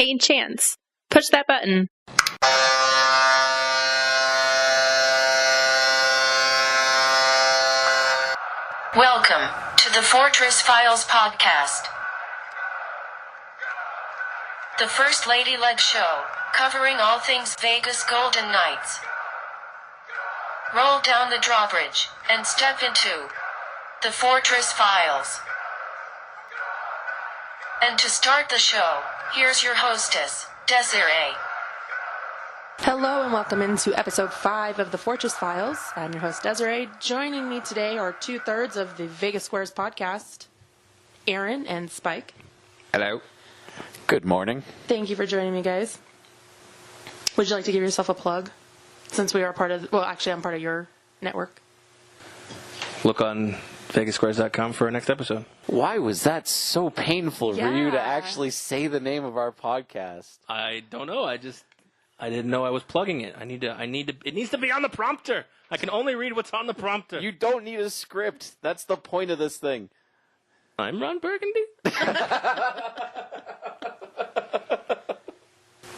Taking chance. Push that button. Welcome to the Fortress Files podcast. The First Lady Led show, covering all things Vegas Golden Knights. Roll down the drawbridge and step into the Fortress Files. And to start the show, here's your hostess, Desiree. Hello and welcome into episode 5 of the Fortress Files. I'm your host Desiree. Joining me today are 2/3 of the Vegas Squares podcast, Aaron and Spike. Hello. Good morning. Thank you for joining me, guys. Would you like to give yourself a plug? Since we are part of, well, actually I'm part of your network. Look on VegasSquares.com for our next episode. Why was that so painful for you to Yeah. actually say the name of our podcast? I don't know. I didn't know I was plugging it. It needs to be on the prompter. I can only read what's on the prompter. You don't need a script. That's the point of this thing. I'm Ron Burgundy.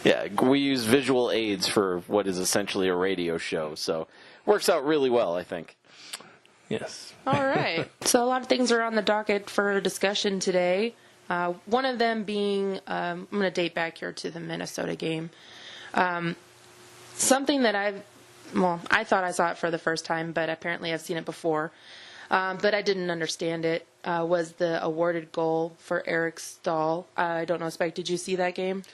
Yeah, we use visual aids for what is essentially a radio show, so works out really well, I think. Yes. All right. So a lot of things are on the docket for discussion today. One of them being, I'm going to date back here to the Minnesota game. Something that I thought I saw it for the first time, but apparently I've seen it before. But I didn't understand it, was the awarded goal for Eric Staal. I don't know, Spike, did you see that game?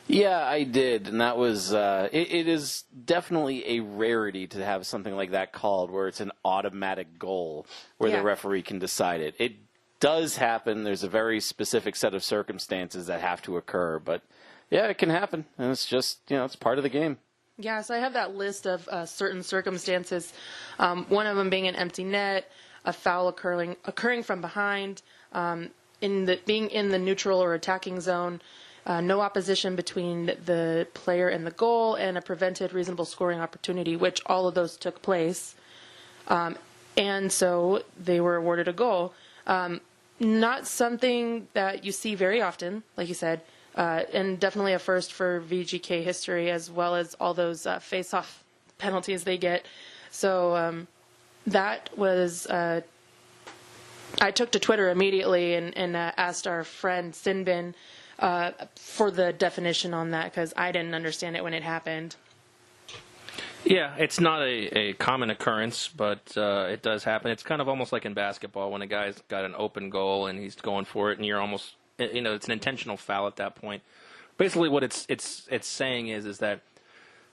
Yeah, I did, and that was, it is definitely a rarity to have something like that called, where it's an automatic goal, where Yeah. the referee can decide it. It does happen. There's a very specific set of circumstances that have to occur, but yeah, it can happen, and it's just, it's part of the game. Yeah, so I have that list of certain circumstances, one of them being an empty net, a foul occurring from behind, being in the neutral or attacking zone, no opposition between the player and the goal, and a prevented reasonable scoring opportunity, which all of those took place. And so they were awarded a goal. Not something that you see very often, like you said, and definitely a first for VGK history, as well as all those face-off penalties they get. So that was... I took to Twitter immediately and asked our friend Sinbin for the definition on that, because I didn't understand it when it happened. Yeah, it's not a common occurrence, but it does happen. It's kind of almost like in basketball when a guy's got an open goal and he's going for it, and you're almost, it's an intentional foul at that point. Basically, what it's saying is that,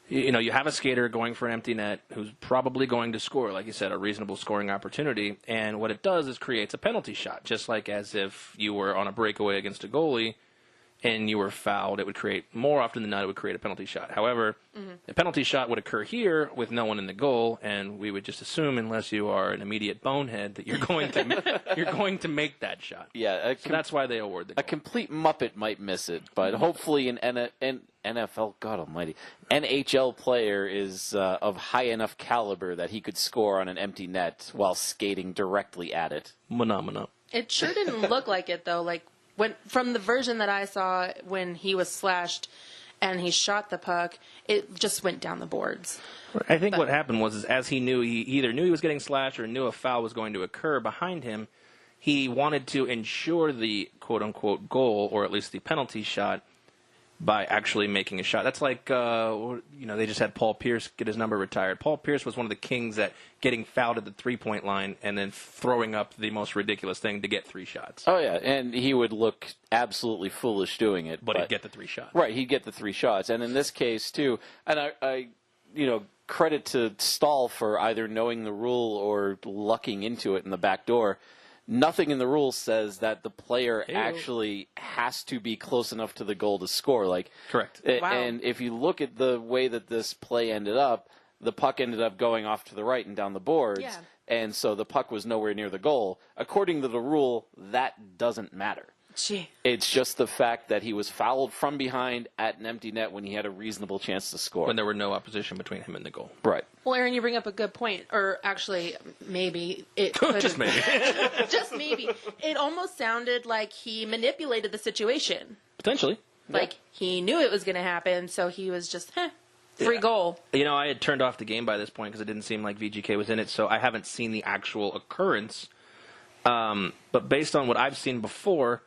you have a skater going for an empty net who's probably going to score, like you said, a reasonable scoring opportunity, and what it does is creates a penalty shot, just like as if you were on a breakaway against a goalie and you were fouled, it would create, more often than not, it would create a penalty shot. However, a penalty shot would occur here with no one in the goal, and we would just assume, unless you are an immediate bonehead, that you're going to make that shot. Yeah, So that's why they award the goal. a complete muppet might miss it, but hopefully an NFL, God almighty, NHL player is of high enough caliber that he could score on an empty net while skating directly at it. Phenomena. It sure didn't look like it, though. Like, from the version that I saw when he was slashed and he shot the puck, it just went down the boards. I think what happened was, as he either knew he was getting slashed or knew a foul was going to occur behind him, he wanted to ensure the quote-unquote goal, or at least the penalty shot, by actually making a shot. That's like, they just had Paul Pierce get his number retired. Paul Pierce was one of the kings at getting fouled at the three-point line and then throwing up the most ridiculous thing to get 3 shots. Oh, yeah, and he would look absolutely foolish doing it. But he'd get the 3 shots. Right, he'd get the 3 shots. And in this case, too, and I credit to Staal for either knowing the rule or lucking into it in the back door. Nothing in the rules says that the player actually has to be close enough to the goal to score. Correct. Wow. And if you look at the way that this play ended up, the puck ended up going off to the right and down the boards. Yeah. And so the puck was nowhere near the goal. According to the rule, that doesn't matter. Gee. It's just the fact that he was fouled from behind at an empty net when he had a reasonable chance to score. When there were no opposition between him and the goal. Right. Well, Aaron, you bring up a good point. Or actually, maybe it could Just maybe. just maybe. It almost sounded like he manipulated the situation. Potentially. Like, he knew it was going to happen, so he was just, free goal. I had turned off the game by this point because it didn't seem like VGK was in it, so I haven't seen the actual occurrence. But based on what I've seen before,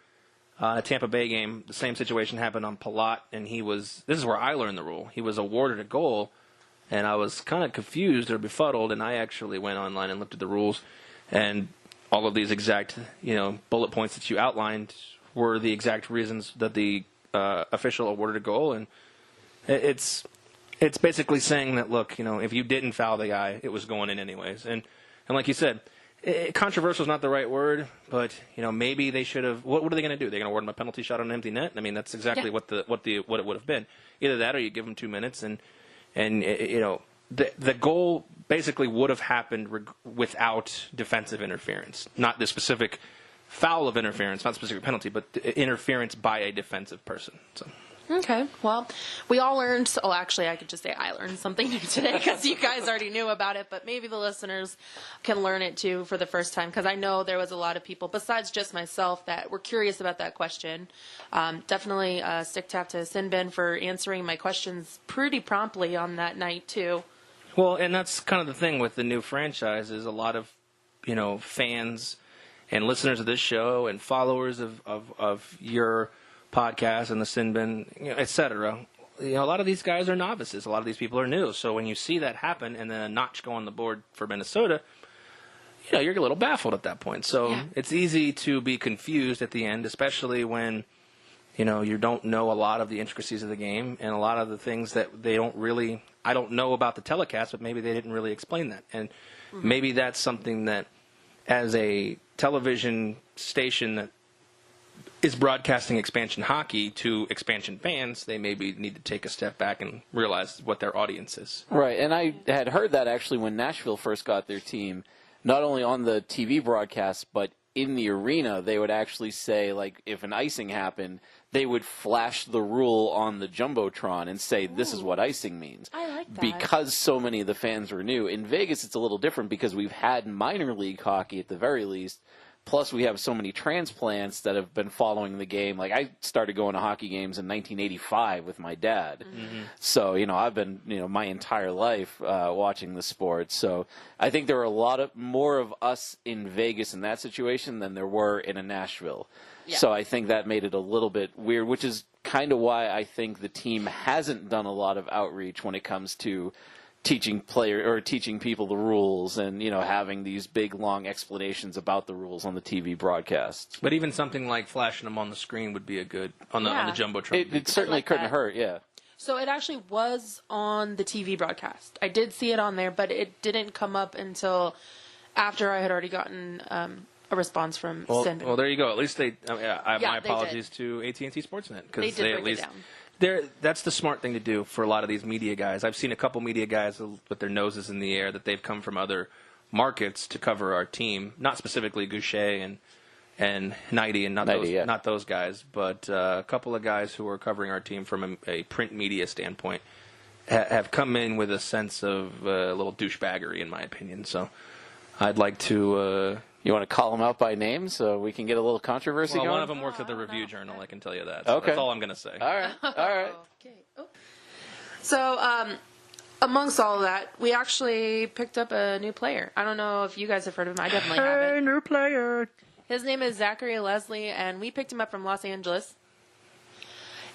a Tampa Bay game, the same situation happened on Palat, and this is where I learned the rule. He was awarded a goal, and I was kind of confused or befuddled, and I actually went online and looked at the rules, and all of these exact, bullet points that you outlined were the exact reasons that the official awarded a goal, and it's basically saying that, look, if you didn't foul the guy, it was going in anyways, and like you said, controversial is not the right word, but maybe they should have. What are they going to do? They're going to award him a penalty shot on an empty net. I mean, that's exactly what it would have been. Either that, or you give him 2 minutes, and the goal basically would have happened without defensive interference, not the specific foul of interference, not specific penalty, but interference by a defensive person. So. Okay, well, we all learned, actually, I could just say I learned something new today because you guys already knew about it, but maybe the listeners can learn it too for the first time, because I know there was a lot of people, besides just myself, that were curious about that question. Definitely stick tap to Sinbin for answering my questions pretty promptly on that night too. Well, and that's kind of the thing with the new franchise is a lot of, fans and listeners of this show and followers of your podcast and the Sinbin, et cetera. A lot of these guys are novices. A lot of these people are new. So when you see that happen and then a notch go on the board for Minnesota, you're a little baffled at that point. So It's easy to be confused at the end, especially when, you don't know a lot of the intricacies of the game and a lot of the things that I don't know about the telecast, but maybe they didn't really explain that. And maybe that's something that as a television station that is broadcasting expansion hockey to expansion fans, they maybe need to take a step back and realize what their audience is. Right, and I had heard that actually when Nashville first got their team, not only on the TV broadcast, but in the arena, they would actually say, like, if an icing happened, they would flash the rule on the Jumbotron and say, this is what icing means. I like that. Because so many of the fans were new. In Vegas, it's a little different because we've had minor league hockey at the very least. Plus, we have so many transplants that have been following the game. Like, I started going to hockey games in 1985 with my dad. Mm-hmm. So, I've been, my entire life watching the sport. So, I think there were a lot more of us in Vegas in that situation than there were in a Nashville. Yeah. So, I think that made it a little bit weird, which is kind of why I think the team hasn't done a lot of outreach when it comes to teaching people the rules and, having these big, long explanations about the rules on the TV broadcast. But even something like flashing them on the screen would be a good, on the Jumbotron. It certainly couldn't hurt, yeah. So it actually was on the TV broadcast. I did see it on there, but it didn't come up until after I had already gotten a response from Sinbin. Well, there you go. At least my apologies to AT&T Sportsnet. They did break it down. That's the smart thing to do for a lot of these media guys. I've seen a couple media guys with their noses in the air that they've come from other markets to cover our team. Not specifically Goucher and Knighty and not those guys, but a couple of guys who are covering our team from a print media standpoint have come in with a sense of a little douchebaggery, in my opinion. So I'd like to. You want to call them out by name so we can get a little controversy going? One of them works at the Review Journal, I can tell you that. So okay. That's all I'm going to say. All right. Okay. Oh. So, amongst all of that, we actually picked up a new player. I don't know if you guys have heard of him. I definitely haven't. New player. His name is Zachary Leslie, and we picked him up from Los Angeles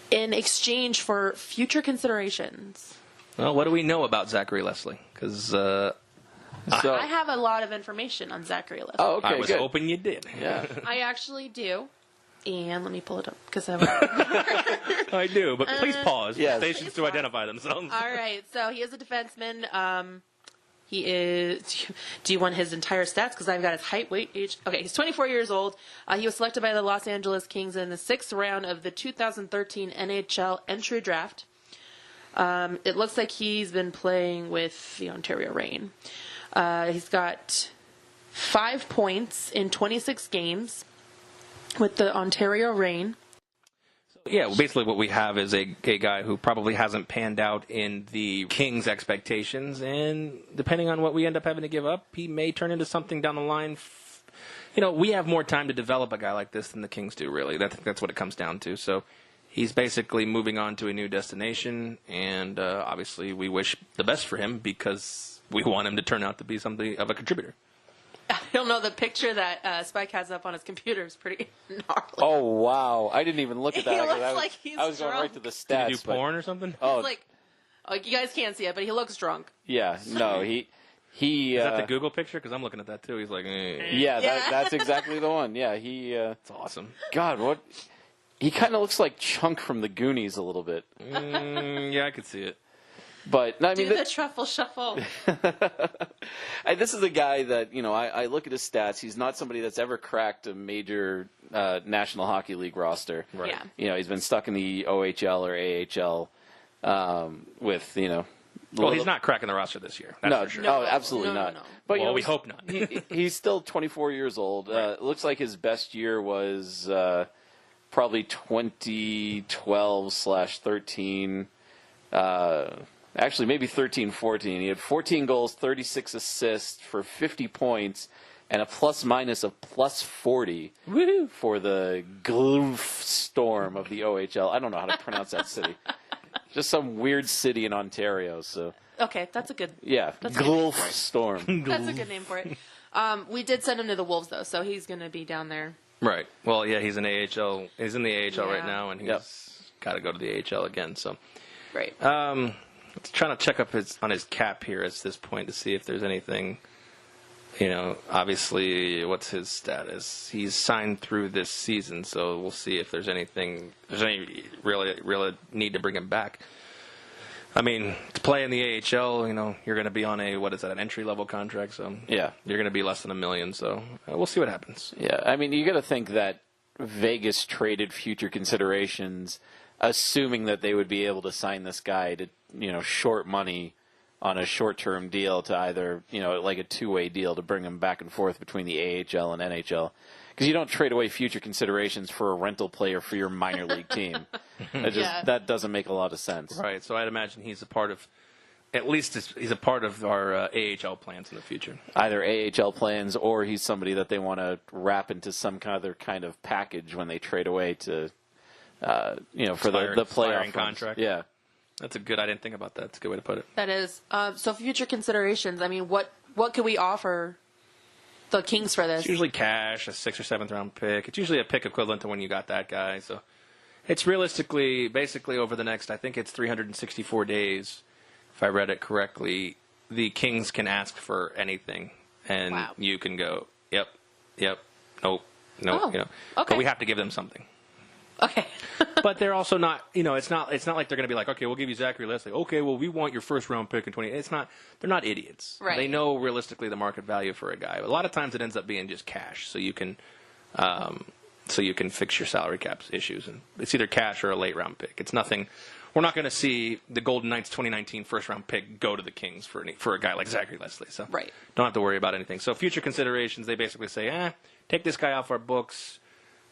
in exchange for future considerations. Well, what do we know about Zachary Leslie? Because I have a lot of information on Zachary Leslie. Oh, okay, I was hoping you did. Yeah. I actually do. And let me pull it up because I do, but please pause. Yes. Stations to identify themselves. All right. So he is a defenseman. He is. Do you want his entire stats? Because I've got his height, weight, age. Okay, he's 24 years old. He was selected by the Los Angeles Kings in the 6th round of the 2013 NHL entry draft. It looks like he's been playing with the Ontario Reign. He's got 5 points in 26 games with the Ontario Reign. Yeah, well, basically what we have is a guy who probably hasn't panned out in the Kings' expectations, and depending on what we end up having to give up, he may turn into something down the line. We have more time to develop a guy like this than the Kings do, really. That's what it comes down to. So he's basically moving on to a new destination, and obviously we wish the best for him because we want him to turn out to be something of a contributor. I don't know, the picture that Spike has up on his computer is pretty gnarly. Oh, wow. I didn't even look at that. He actually. looks like he's I was going right drunk. to the Did stats. he do porn or something? Oh, Like you guys can't see it, but he looks drunk. yeah. No, he Is that the Google picture? Because I'm looking at that too. He's like, yeah, that's exactly the one. Yeah, it's awesome. God, what? He kind of looks like Chunk from the Goonies a little bit. Yeah, I could see it. But no, I mean, Do the truffle shuffle. this is a guy that, I look at his stats. He's not somebody that's ever cracked a major National Hockey League roster. Right. Yeah. He's been stuck in the OHL or AHL with, Well, he's not cracking the roster this year. That's for sure. No, absolutely No, not. no. But Well, we hope not. he's still 24 years old. It looks like his best year was probably 2012/13. Actually, maybe 13-14. He had 14 goals, 36 assists for 50 points, and a plus-minus of plus 40 for the Gloof Storm of the OHL. I don't know how to pronounce that city. Just some weird city in Ontario. So Okay, that's a good. yeah, Gloof Storm. That's a good name for it. We did send him to the Wolves though, so he's going to be down there. Right. Well, yeah, he's in AHL. He's in the AHL right Yeah. now, and he's Yep. got to go to the AHL again. So, Right. trying to check up on his cap here at this point to see if there's anything. Obviously, what's his status? He's signed through this season, so we'll see if there's any really need to bring him back. I mean, to play in the AHL, you're going to be on an entry-level contract, so Yeah. you're going to be less than $1 million, so we'll see what happens. Yeah, I mean, you got to think that Vegas traded future considerations, assuming that they would be able to sign this guy to, short money on a short-term deal to either, like a two-way deal to bring him back and forth between the AHL and NHL. Because you don't trade away future considerations for a rental player for your minor league team. That doesn't make a lot of sense. Right, so I'd imagine he's a part of our AHL plans in the future. Either AHL plans or he's somebody that they want to wrap into some other kind of package when they trade away to, for the playoff expiring runs. contract. Yeah. I didn't think about that. That's a good way to put it. That is. So future considerations. I mean, what could we offer the Kings for this? It's usually cash, a 6th or 7th round pick. It's usually a pick equivalent to when you got that guy. So it's realistically, basically over the next, I think it's 364 days, if I read it correctly, the Kings can ask for anything. And Wow. you can go, yep, nope, Oh, But okay. we have to give them something. Okay. But they're also not, it's not like they're going to be like, okay, we'll give you Zachary Leslie. Okay, well, we want your 1st round pick in 20. They're not idiots. Right. They know realistically the market value for a guy. A lot of times it ends up being just cash, so you can fix your salary cap issues. And it's either cash or a late round pick. It's nothing. We're not going to see the Golden Knights 2019 1st round pick go to the Kings for a guy like Zachary Leslie. So Right. don't have to worry about anything. So future considerations, they basically say, take this guy off our books.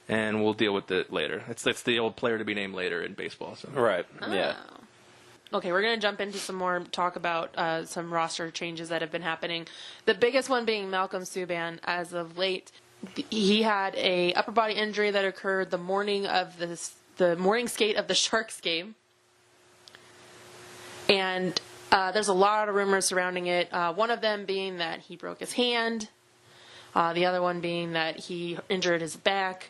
And we'll deal with it later. It's the old player to be named later in baseball. So. Right. Yeah. Okay, we're going to jump into some more talk about some roster changes that have been happening. The biggest one being Malcolm Subban. As of late, he had a upper body injury that occurred the morning of the morning skate of the Sharks game, and there's a lot of rumors surrounding it. One of them being that he broke his hand. The other one being that he injured his back.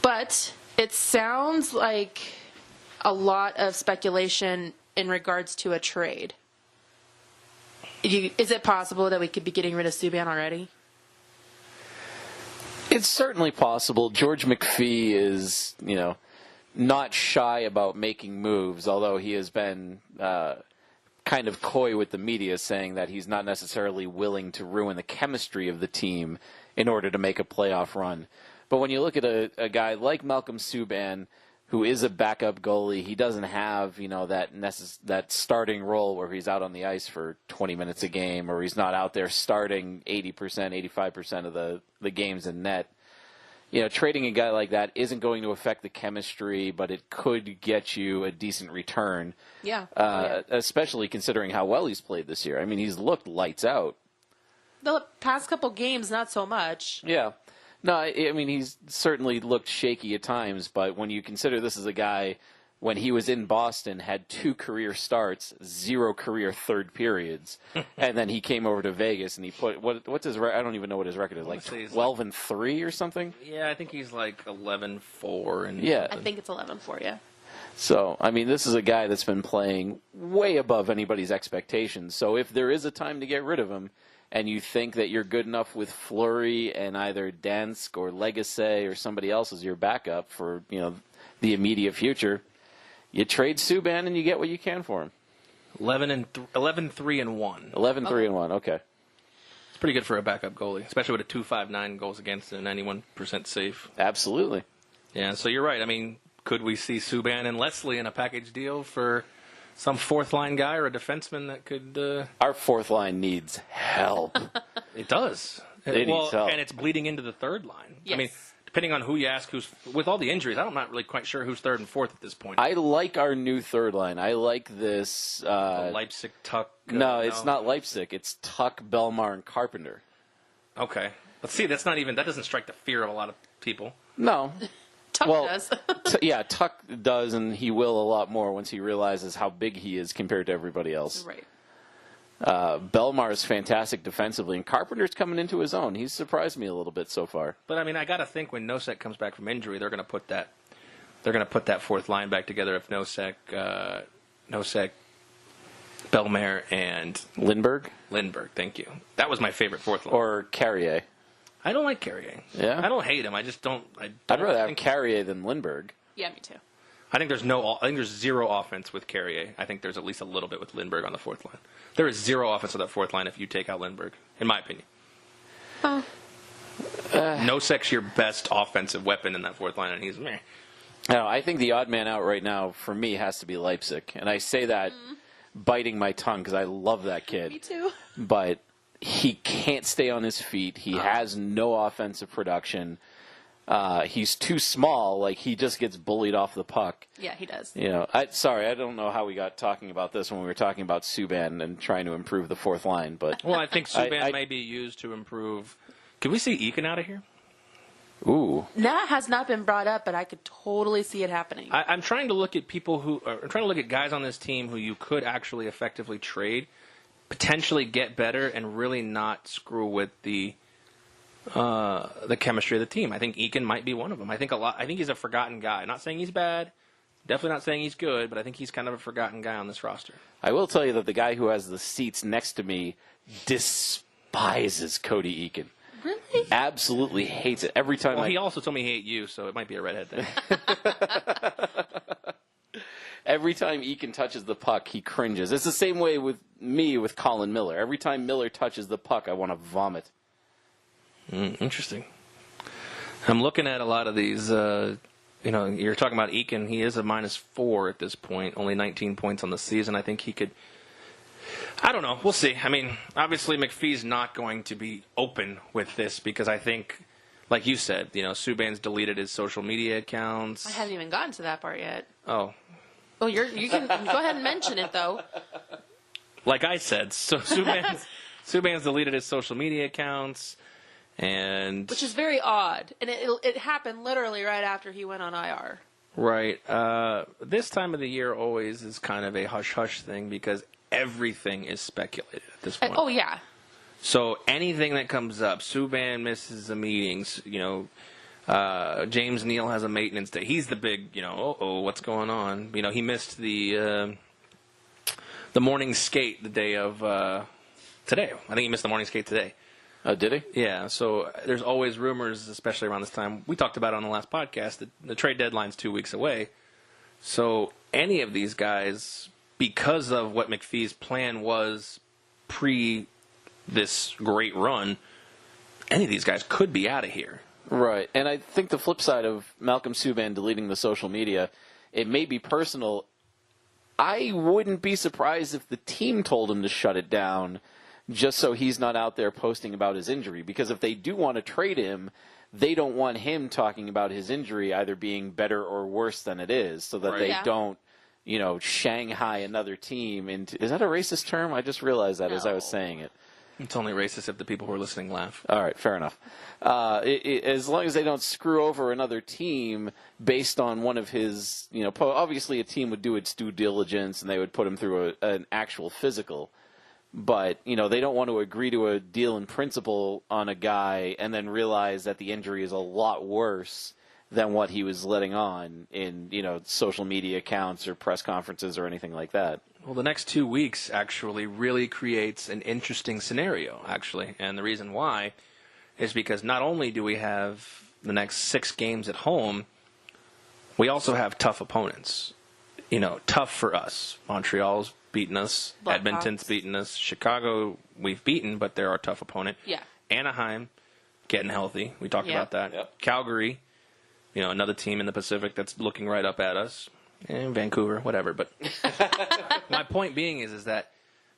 But it sounds like a lot of speculation in regards to a trade. Is it possible that we could be getting rid of Subban already? It's certainly possible. George McPhee is, not shy about making moves, although he has been kind of coy with the media, saying that he's not necessarily willing to ruin the chemistry of the team in order to make a playoff run. But when you look at a guy like Malcolm Subban, who is a backup goalie, he doesn't have that starting role where he's out on the ice for 20 minutes a game, or he's not out there starting 80%, 85% of the games in net. Trading a guy like that isn't going to affect the chemistry, but it could get you a decent return. Yeah. Especially considering how well he's played this year. I mean, he's looked lights out. The past couple games, not so much. Yeah. No, I mean, he's certainly looked shaky at times, but when you consider this is a guy, when he was in Boston, had 2 career starts, 0 career third periods, and then he came over to Vegas and he put what's his I don't even know what his record is, like 12-3 or something. Yeah, I think he's like 11-4 and Yeah, I think it's 11 for you. So, I mean, this is a guy that's been playing way above anybody's expectations. So if there is a time to get rid of him, and you think that you're good enough with Fleury and either Dansk or Legacy or somebody else as your backup for, the immediate future, you trade Subban and you get what you can for him. 11-3-1. 11-3-1, okay. It's pretty good for a backup goalie, especially with a 2.59 goals against and 91% safe. Absolutely. Yeah, so you're right. I mean, could we see Subban and Leslie in a package deal for some fourth-line guy or a defenseman that could... Our fourth line needs help. It does. It needs help. And it's bleeding into the third line. Yes. I mean, depending on who you ask, with all the injuries, I'm not really quite sure who's third and fourth at this point. I like our new third line. I like this... The Leipzig, Tuck... no, it's not Leipzig. It's Tuck, Belmar, and Carpenter. Okay. But see, that doesn't strike the fear of a lot of people. No. Tuck does. Yeah, Tuck does, and he will a lot more once he realizes how big he is compared to everybody else. Right. Belmar is fantastic defensively, and Carpenter's coming into his own. He's surprised me a little bit so far. But I mean, I got to think when Nosek comes back from injury, they're going to put that fourth line back together. If Nosek, Belmar, and Lindbergh, thank you. That was my favorite fourth line. or Carrier. I don't like Carrier. Yeah? I don't hate him. I just don't. I'd rather have Carrier than Lindbergh. Yeah, me too. I think there's zero offense with Carrier. I think there's at least a little bit with Lindbergh on the fourth line. There is zero offense with that fourth line if you take out Lindbergh, in my opinion. Nosek's your best offensive weapon in that fourth line, and he's meh. No, I think the odd man out right now for me has to be Leipzig, and I say that biting my tongue because I love that kid. Me too. But he can't stay on his feet. He has no offensive production. He's too small. Like, he just gets bullied off the puck. Yeah, he does. I don't know how we got talking about this when we were talking about Subban and trying to improve the fourth line. But well, I think Subban may be used to improve. Can we see Eakin out of here? Ooh. That has not been brought up, but I could totally see it happening. I'm trying to look at I'm trying to look at guys on this team who you could actually effectively trade, potentially get better, and really not screw with the chemistry of the team. I think Eakin might be one of them. I think he's a forgotten guy. Not saying he's bad, definitely not saying he's good, but I think he's kind of a forgotten guy on this roster. I will tell you that the guy who has the seats next to me despises Cody Eakin. Really? Absolutely hates it. Every time. Well, he also told me he hates you, so it might be a redhead thing. Every time Eakin touches the puck, he cringes. It's the same way with me with Colin Miller. Every time Miller touches the puck, I want to vomit. Interesting. I'm looking at a lot of these. You're talking about Eakin. He is a -4 at this point, only 19 points on the season. I think he could. I don't know. We'll see. I mean, obviously McPhee's not going to be open with this because I think, like you said, Subban's deleted his social media accounts. I haven't even gotten to that part yet. Oh. Well, you can go ahead and mention it though. Like I said, so Subban's deleted his social media accounts, which is very odd, and it happened literally right after he went on IR. Right. This time of the year always is kind of a hush-hush thing because everything is speculated at this point. Oh, yeah. So anything that comes up, Subban misses the meetings, James Neal has a maintenance day. He's the big, what's going on? He missed the morning skate the day of today. I think he missed the morning skate today. Oh, did he? Yeah, so there's always rumors, especially around this time. We talked about it on the last podcast, that the trade deadline's 2 weeks away. So any of these guys, because of what McPhee's plan was pre this great run, any of these guys could be out of here. Right. And I think the flip side of Malcolm Subban deleting the social media, it may be personal. I wouldn't be surprised if the team told him to shut it down just so he's not out there posting about his injury. Because if they do want to trade him, they don't want him talking about his injury either being better or worse than it is, so that they don't, Shanghai another team into. Is that a racist term? I just realized that as I was saying it. It's only racist if the people who are listening laugh. All right, fair enough. As long as they don't screw over another team based on one of his, obviously a team would do its due diligence and they would put him through an actual physical. But, they don't want to agree to a deal in principle on a guy and then realize that the injury is a lot worse than what he was letting on in, social media accounts or press conferences or anything like that. Well, the next 2 weeks actually really creates an interesting scenario, actually. And the reason why is because not only do we have the next 6 games at home, we also have tough opponents. Tough for us. Montreal's beaten us. Blackhawks. Edmonton's beaten us. Chicago we've beaten, but they're our tough opponent. Yeah. Anaheim, getting healthy. We talked about that. Yep. Calgary, another team in the Pacific that's looking right up at us. And Vancouver, whatever. But my point being is that,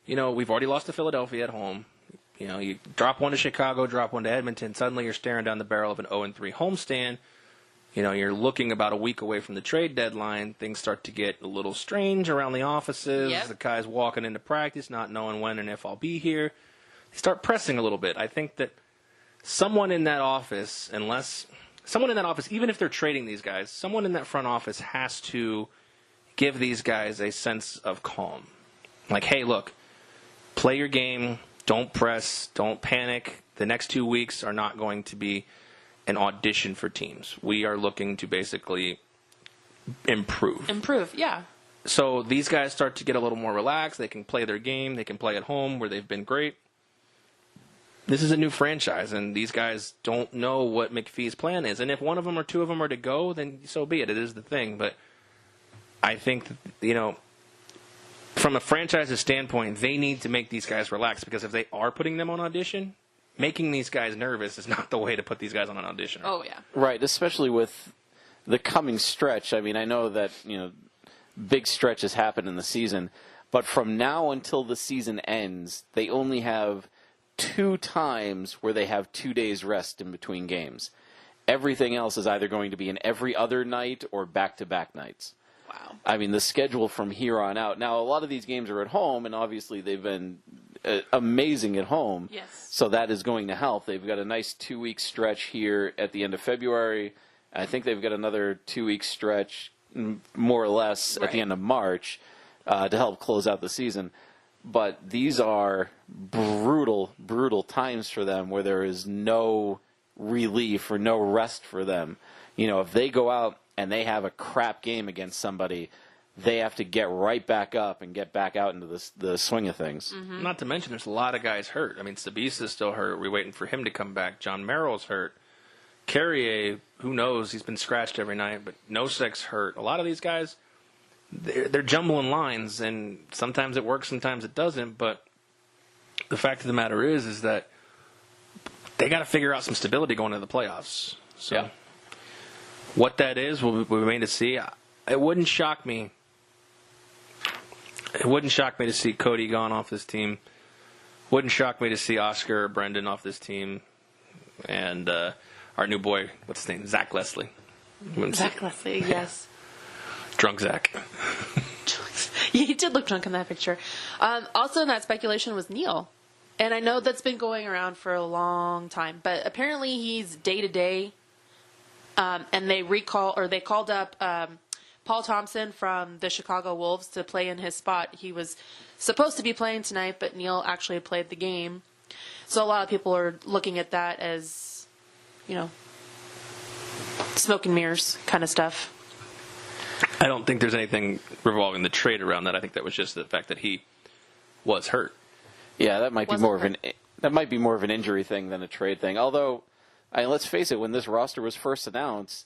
we've already lost to Philadelphia at home. You drop one to Chicago, drop one to Edmonton, suddenly you're staring down the barrel of an 0-3 homestand. You're looking about a week away from the trade deadline. Things start to get a little strange around the offices. Yep. The guys walking into practice, not knowing when and if I'll be here. They start pressing a little bit. I think that someone in that office, even if they're trading these guys, someone in that front office has to give these guys a sense of calm. Like, hey, look, play your game. Don't press. Don't panic. The next 2 weeks are not going to be an audition for teams. We are looking to basically improve. Improve, yeah. So these guys start to get a little more relaxed. They can play their game. They can play at home where they've been great. This is a new franchise, and these guys don't know what McPhee's plan is. And if one of them or two of them are to go, then so be it. It is the thing. But I think, from a franchise's standpoint, they need to make these guys relax, because if they are putting them on audition, making these guys nervous is not the way to put these guys on an audition. Oh, yeah. Right, especially with the coming stretch. I mean, I know that, big stretches happen in the season, but from now until the season ends, they only have 2 times where they have 2 days rest in between games. Everything else is either going to be an every other night or back-to-back nights. Wow. I mean, the schedule from here on out. Now, a lot of these games are at home, and obviously they've been amazing at home. Yes. So that is going to help. They've got a nice 2-week stretch here at the end of February. I think they've got another 2-week stretch, more or less, at the end of March to help close out the season. But these are brutal, brutal times for them where there is no relief or no rest for them. If they go out and they have a crap game against somebody, they have to get right back up and get back out into the swing of things. Mm-hmm. Not to mention there's a lot of guys hurt. I mean, Sabisa's still hurt. We're waiting for him to come back. John Merrill's hurt. Carrier, who knows? He's been scratched every night. But Nosek's hurt. A lot of these guys, they're jumbling lines, and sometimes it works, sometimes it doesn't. But the fact of the matter is that they got to figure out some stability going into the playoffs. So Yeah. What that is, we'll remain to see. It wouldn't shock me. It wouldn't shock me to see Cody gone off this team. Wouldn't shock me to see Oscar or Brendan off this team. And our new boy, what's his name? Zach Leslie. Zach Leslie, yes. Drunk Zach. Yeah, he did look drunk in that picture. Also in that speculation was Neil. And I know that's been going around for a long time, but apparently he's day-to-day. And they called up Paul Thompson from the Chicago Wolves to play in his spot. He was supposed to be playing tonight, but Neil actually played the game. So a lot of people are looking at that as, smoke and mirrors kind of stuff. I don't think there's anything revolving the trade around that. I think that was just the fact that he was hurt. Yeah, that might be more of an injury thing than a trade thing. Although, let's face it, when this roster was first announced,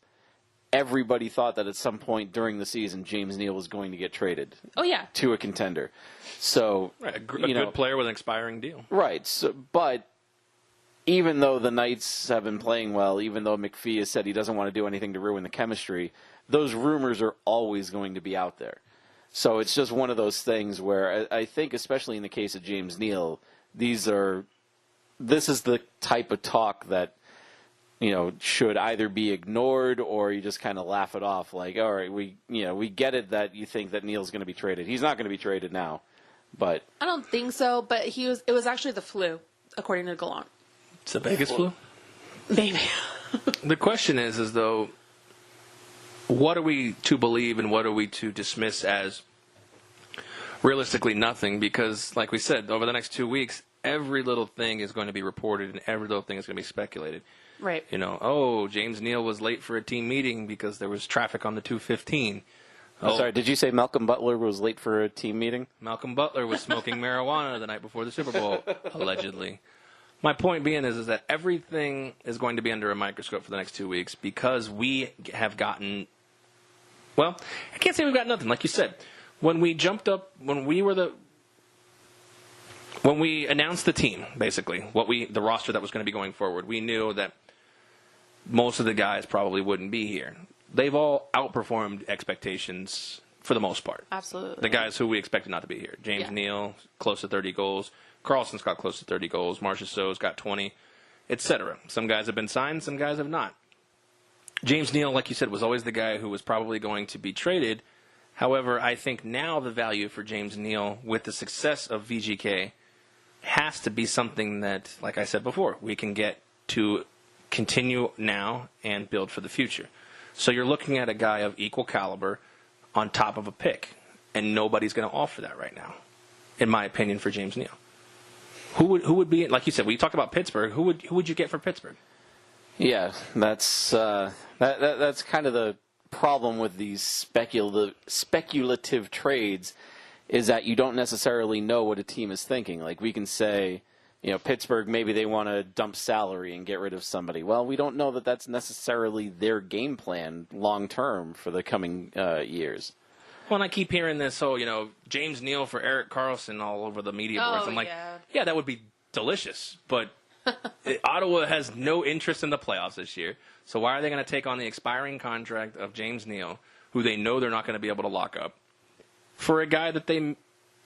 everybody thought that at some point during the season, James Neal was going to get traded. Oh, yeah. To a contender. So, Right, a good player with an expiring deal. Right. So, but even though the Knights have been playing well, even though McPhee has said he doesn't want to do anything to ruin the chemistry, those rumors are always going to be out there. So it's just one of those things where I think, especially in the case of James Neal, this is the type of talk that should either be ignored or you just kind of laugh it off. Like, all right, we get it that you think that Neal's going to be traded. He's not going to be traded now, but I don't think so, but it was actually the flu. according to Gallant. It's the Vegas flu. Maybe. The question is though, what are we to believe and what are we to dismiss as realistically nothing? Because, like we said, over the next 2 weeks, every little thing is going to be reported and every little thing is going to be speculated. Right. You know, oh, James Neal was late for a team meeting because there was traffic on the 215. Oh, sorry, did you say Malcolm Butler was late for a team meeting? Malcolm Butler was smoking marijuana the night before the Super Bowl, allegedly. My point being is that everything is going to be under a microscope for the next 2 weeks because we have gotten, well, I can't say we've got nothing. Like you said, when we jumped up, when we announced the team, basically, the roster that was going to be going forward, we knew that most of the guys probably wouldn't be here. They've all outperformed expectations for the most part. Absolutely. The guys who we expected not to be here. James Neal, close to 30 goals. Carlson's got close to 30 goals. Marcia So's got 20, etc. Some guys have been signed, some guys have not. James Neal, like you said, was always the guy who was probably going to be traded. However, I think now the value for James Neal, with the success of VGK, has to be something that, like I said before, we can get to continue now and build for the future. So you're looking at a guy of equal caliber on top of a pick, and nobody's going to offer that right now, in my opinion, for James Neal. Who would be, like you said, we talked about Pittsburgh. Who would you get for Pittsburgh? Yeah, that's kind of the problem with these speculative trades, is that you don't necessarily know what a team is thinking. Like, we can say, you know, Pittsburgh, maybe they want to dump salary and get rid of somebody. Well, we don't know that that's necessarily their game plan long term for the coming years. Well, and I keep hearing this, James Neal for Erik Karlsson all over the media boards. I'm like, yeah, that would be delicious. But Ottawa has no interest in the playoffs this year. So why are they going to take on the expiring contract of James Neal, who they know they're not going to be able to lock up, for a guy that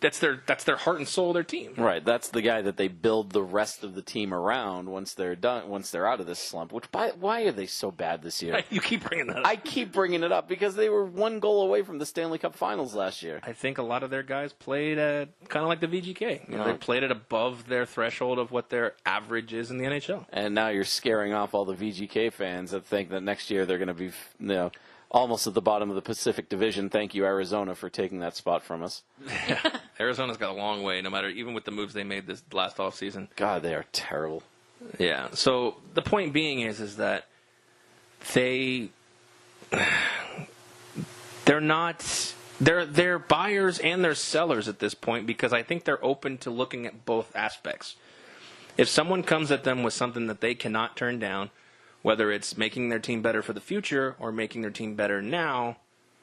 that's their heart and soul of their team? Right. That's the guy that they build the rest of the team around once they're out of this slump. Why are they so bad this year? You keep bringing that up. I keep bringing it up because they were one goal away from the Stanley Cup Finals last year. I think a lot of their guys played at kind of like the VGK. They played it above their threshold of what their average is in the NHL. And now you're scaring off all the VGK fans that think that next year they're going to be, almost at the bottom of the Pacific Division. Thank you, Arizona, for taking that spot from us. Arizona's got a long way, no matter, even with the moves they made this last offseason. God, they are terrible. Yeah. So the point being is that they're buyers and they're sellers at this point, because I think they're open to looking at both aspects. If someone comes at them with something that they cannot turn down, whether it's making their team better for the future or making their team better now,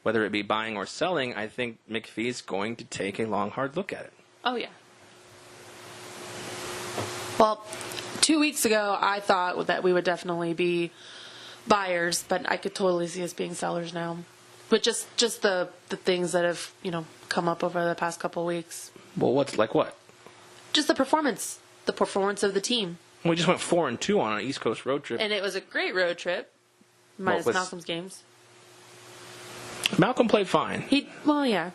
whether it be buying or selling, I think McPhee's going to take a long, hard look at it. Oh, yeah. Well, 2 weeks ago, I thought that we would definitely be buyers, but I could totally see us being sellers now. But just the things that have, come up over the past couple of weeks. Well, what? Just the performance of the team. We just went 4-2 on an East Coast road trip. And it was a great road trip, minus Malcolm's games. Malcolm played fine. Yeah.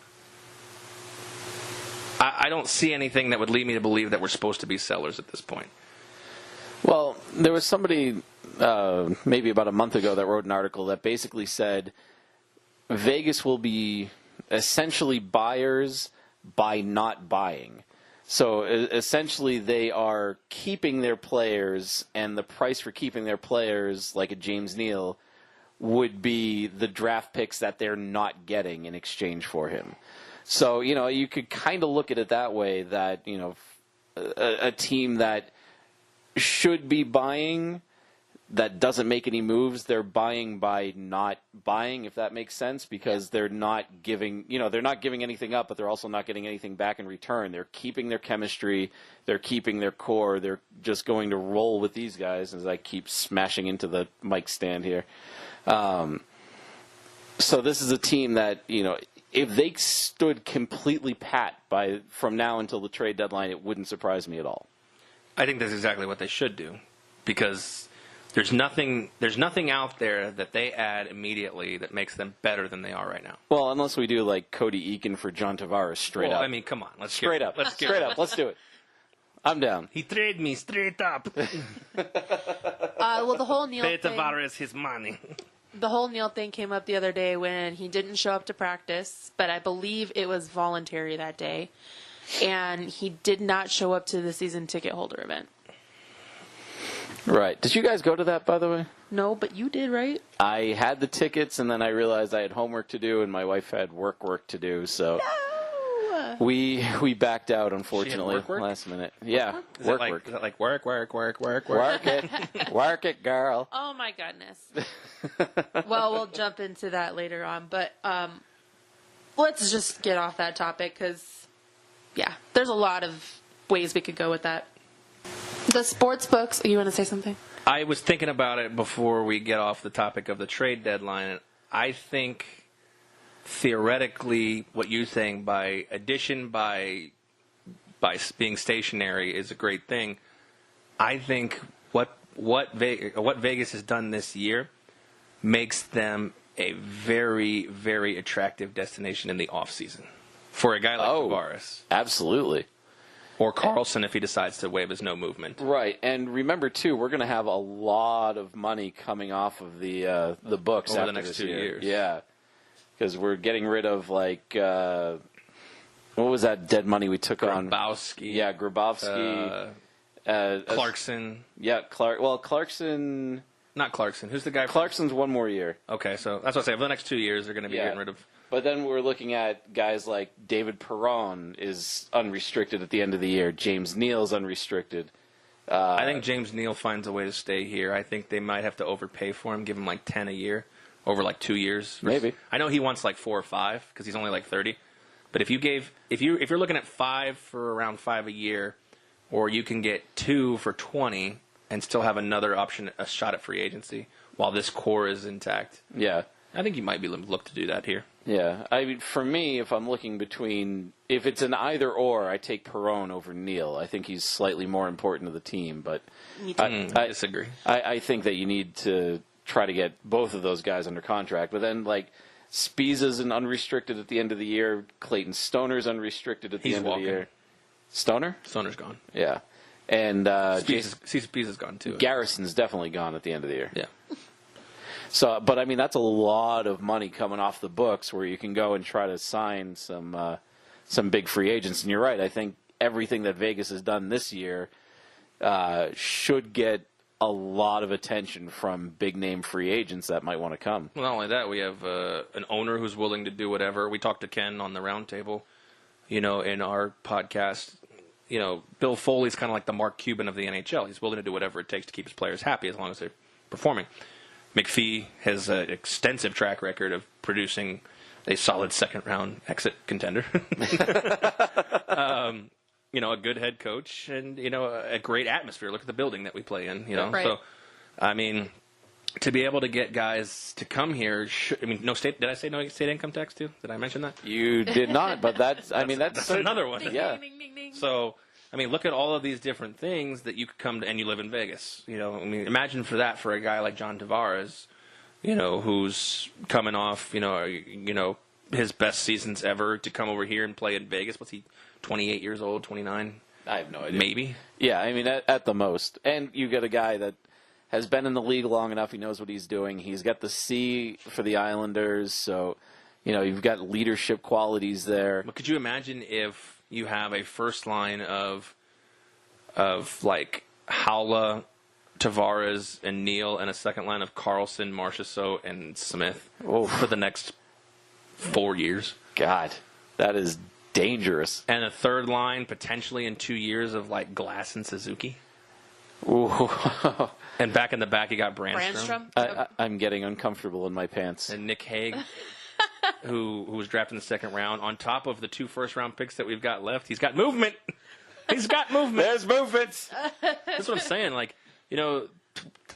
I don't see anything that would lead me to believe that we're supposed to be sellers at this point. Well, there was somebody maybe about a month ago that wrote an article that basically said Vegas will be essentially buyers by not buying. So essentially they are keeping their players, and the price for keeping their players, like a James Neal, would be the draft picks that they're not getting in exchange for him. So, you could kind of look at it that way, that, a team that should be buying, that doesn't make any moves, they're buying by not buying, if that makes sense, because they're not giving, they're not giving anything up, but they're also not getting anything back in return. They're keeping their chemistry, they're keeping their core, they're just going to roll with these guys, as I keep smashing into the mic stand here. So this is a team that, if they stood completely pat from now until the trade deadline, it wouldn't surprise me at all. I think that's exactly what they should do, because there's nothing out there that they add immediately that makes them better than they are right now. Well, unless we do like Cody Eakin for John Tavares straight up. I mean, come on, let's straight up. Let's do it. I'm down. He traded me straight up. Well, the whole Neil Pay thing. Tavares his money. The whole Neil thing came up the other day when he didn't show up to practice, but I believe it was voluntary that day, and he did not show up to the season ticket holder event. Right. Did you guys go to that, by the way? No, but you did, right? I had the tickets, and then I realized I had homework to do, and my wife had work to do, so No! we backed out, unfortunately, work? last minute. Yeah, Is work. that like work? Work it, girl. Oh my goodness. Well, we'll jump into that later on, but let's just get off that topic because, yeah, there's a lot of ways we could go with that. The sports books. You want to say something? I was thinking about it before we get off the topic of the trade deadline. I think theoretically, what you're saying by addition, by being stationary is a great thing. I think what Vegas has done this year makes them a very, very attractive destination in the off season for a guy like Tavares. Absolutely. Or Carlson if he decides to waive his no movement. Right, and remember too, we're going to have a lot of money coming off of the books Over after the next this 2 year. years. Yeah, because we're getting rid of what was that dead money we took on? Grabowski. Yeah, Grabowski. Clarkson. Yeah, Clarkson. Not Clarkson. Who's the guy? Clarkson's one more year. Okay, so that's what I say. For the next 2 years, they're going to be Yeah. getting rid of. But then we're looking at guys like David Perron is unrestricted at the end of the year. James Neal's unrestricted. I think James Neal finds a way to stay here. I think they might have to overpay for him, give him like 10 a year over like 2 years. Maybe. I know he wants like 4 or 5 because he's only like 30. But if you're looking at 5 for around 5 a year, or you can get 2 for 20 and still have another option, a shot at free agency while this core is intact. Yeah. I think you might be look to do that here. Yeah, I mean, for me, if I'm looking between, if it's an either or, I take Perron over Neal. I think he's slightly more important to the team, but I disagree. I think that you need to try to get both of those guys under contract. But then, like, Spiza's an unrestricted at the end of the year. Clayton Stoner's unrestricted at the He's end walking. of the year. Stoner? Stoner's gone. Yeah, and Jason Spiza's gone too. Garrison's definitely gone at the end of the year. Yeah. So, but I mean, that's a lot of money coming off the books where you can go and try to sign some big free agents. And you're right. I think everything that Vegas has done this year should get a lot of attention from big name free agents that might want to come. Well, not only that, we have an owner who's willing to do whatever. We talked to Ken on the roundtable, in our podcast. Bill Foley's kind of like the Mark Cuban of the NHL. He's willing to do whatever it takes to keep his players happy as long as they're performing. McPhee has an extensive track record of producing a solid second-round exit contender. A good head coach and, a great atmosphere. Look at the building that we play in, Right. So, I mean, to be able to get guys to come here, no state. Did I say no state income tax too? Did I mention that? You did not, but that's another one. Yeah. Ding, ding, ding. So, look at all of these different things that you could come to, and you live in Vegas. Imagine for a guy like John Tavares, who's coming off, his best seasons ever to come over here and play in Vegas. What's he, 28 years old, 29? I have no idea. Maybe. Yeah, I mean, at the most. And you get a guy that has been in the league long enough. He knows what he's doing. He's got the C for the Islanders, so, you've got leadership qualities there. But could you imagine if you have a first line of like Howla, Tavares, and Neal, and a second line of Carlson, Marchessault, and Smith for the next 4 years? God, that is dangerous. And a third line potentially in 2 years of like Glass and Suzuki. Ooh. And back in the back, you got Brandstrom. I'm getting uncomfortable in my pants. And Nick Hague, who was drafted in the second round. On top of the 2 first-round picks that we've got left, he's got movement. He's got movement. There's movements. That's what I'm saying. Like,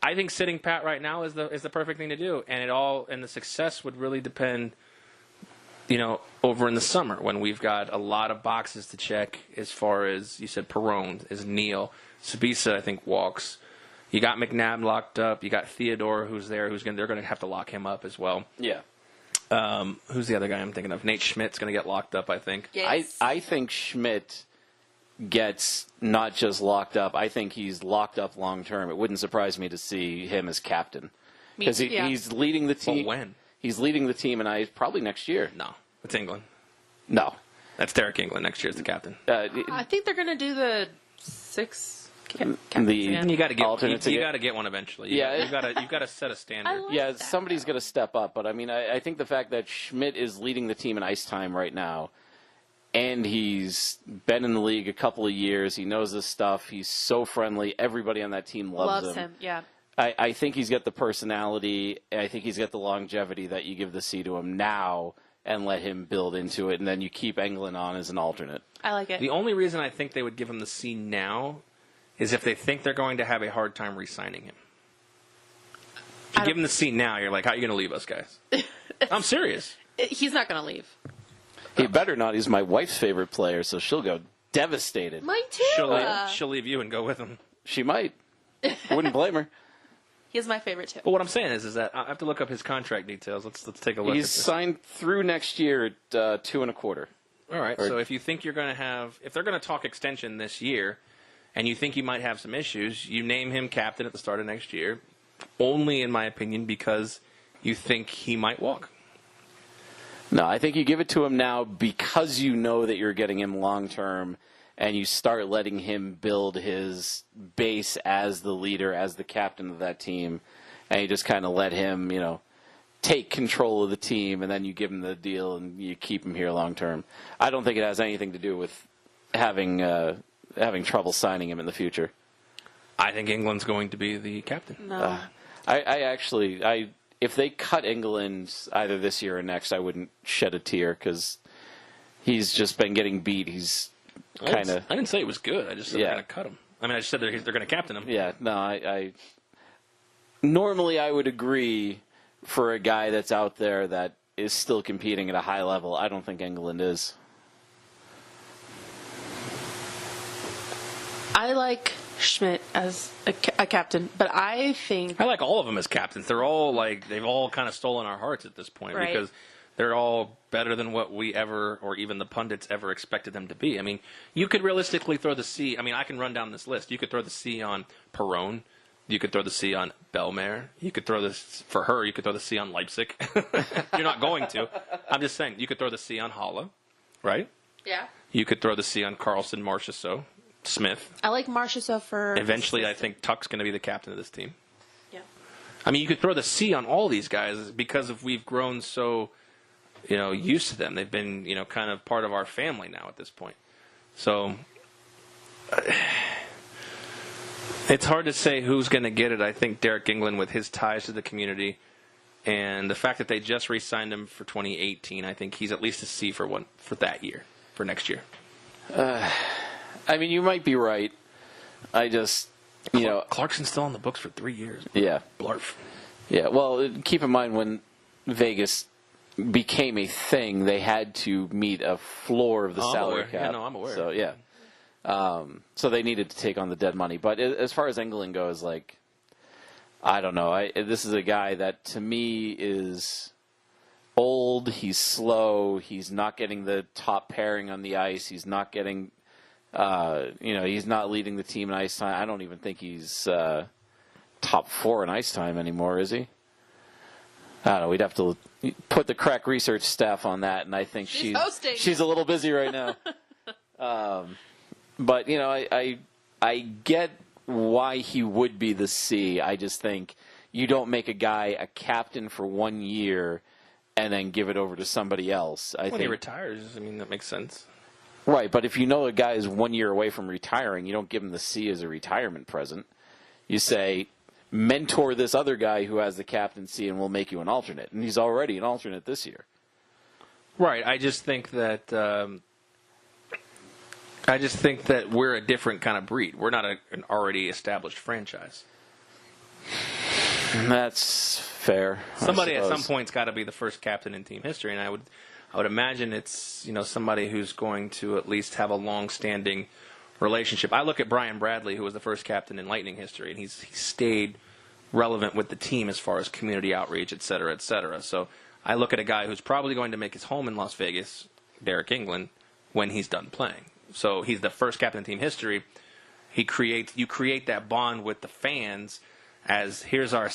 I think sitting pat right now is the perfect thing to do, and the success would really depend, over in the summer when we've got a lot of boxes to check as far as you said, Perron, as Neal, Sabisa, I think walks. You got McNabb locked up. You got Theodore who's there. They're going to have to lock him up as well. Yeah. Who's the other guy I'm thinking of? Nate Schmidt's going to get locked up, I think. Yes. I think Schmidt gets not just locked up. I think he's locked up long term. It wouldn't surprise me to see him as captain because he's leading the team. Well, when? He's leading the team, and probably next year. No, it's England. No, that's Derek England next year as the captain. I think they're going to do the 6 captains again. And you got to get alternates you again. got to get one eventually. Yeah. You've got to set a standard. Somebody's going to step up. But I mean, I think the fact that Schmidt is leading the team in ice time right now, and he's been in the league a couple of years, he knows this stuff. He's so friendly. Everybody on that team loves him. Yeah. I think he's got the personality. I think he's got the longevity that you give the C to him now and let him build into it, and then you keep Engelland on as an alternate. I like it. The only reason I think they would give him the C now is if they think they're going to have a hard time re-signing him. If you give him the C now, you're like, how are you going to leave us, guys? I'm serious. He's not going to leave. He better not. He's my wife's favorite player, so she'll go devastated. Mine too. She'll leave you and go with him. She might. Wouldn't blame her. He's my favorite too. But what I'm saying is that I have to look up his contract details. Let's take a look. He's at this. signed through next year at 2.25. All right. So if you think you're going to have, if they're going to talk extension this year, and you think you might have some issues, you name him captain at the start of next year. Only, in my opinion, because you think he might walk. No, I think you give it to him now because you know that you're getting him long term, and you start letting him build his base as the leader, as the captain of that team, and you just kind of let him, take control of the team, and then you give him the deal and you keep him here long term. I don't think it has anything to do with having trouble signing him in the future. I think England's going to be the captain. No. If they cut England either this year or next, I wouldn't shed a tear because he's just been getting beat. He's kind of. I didn't say it was good. I just said they're going to cut him. I mean, I just said they're going to captain him. Yeah, no, I normally I would agree for a guy that's out there that is still competing at a high level. I don't think England is. I like Schmidt as a captain, but I think I like all of them as captains. They're all they've all kind of stolen our hearts at this point because they're all better than what we ever, or even the pundits ever expected them to be. I mean, you could realistically throw the C. I mean, I can run down this list. You could throw the C on Perron. You could throw the C on Belmer. You could throw this for her. You could throw the C on Leipzig. You're not going to. I'm just saying. You could throw the C on Halle, right? yeah, You could throw the C on Carlson, Marchessault, Smith. I like Marchessault for Eventually, I think Tuck's going to be the captain of this team. Yeah, I mean, you could throw the C on all these guys because we've grown so, used to them. They've been, kind of part of our family now at this point. So it's hard to say who's going to get it. I think Derek England, with his ties to the community and the fact that they just re-signed him for 2018, I think he's at least a C for that year, for next year. I mean, you might be right. I just, Clarkson's still on the books for 3 years. Yeah. Blarf. Yeah, well, keep in mind when Vegas became a thing, they had to meet a floor of the salary cap. Yeah, no, I'm aware. So, yeah. So they needed to take on the dead money. But as far as England goes, I don't know. This is a guy that, to me, is old. He's slow. He's not getting the top pairing on the ice. He's not getting, he's not leading the team in ice time. I don't even think he's top 4 in ice time anymore, is he? I don't know. We'd have to put the crack research staff on that, and I think she's a little busy right now. But I get why he would be the C. I just think you don't make a guy a captain for 1 year and then give it over to somebody else. When he retires, I mean, that makes sense. Right, but if you know a guy is 1 year away from retiring, you don't give him the C as a retirement present. You say, mentor this other guy who has the captaincy and we'll make you an alternate. And he's already an alternate this year. Right. I just think that we're a different kind of breed. We're not an already established franchise. That's fair. Somebody at some point's got to be the first captain in team history, and I would imagine it's somebody who's going to at least have a long-standing relationship. I look at Brian Bradley, who was the first captain in Lightning history, and he's stayed relevant with the team as far as community outreach, et cetera, et cetera. So I look at a guy who's probably going to make his home in Las Vegas, Derek England, when he's done playing. So he's the first captain in team history. You create that bond with the fans as here's our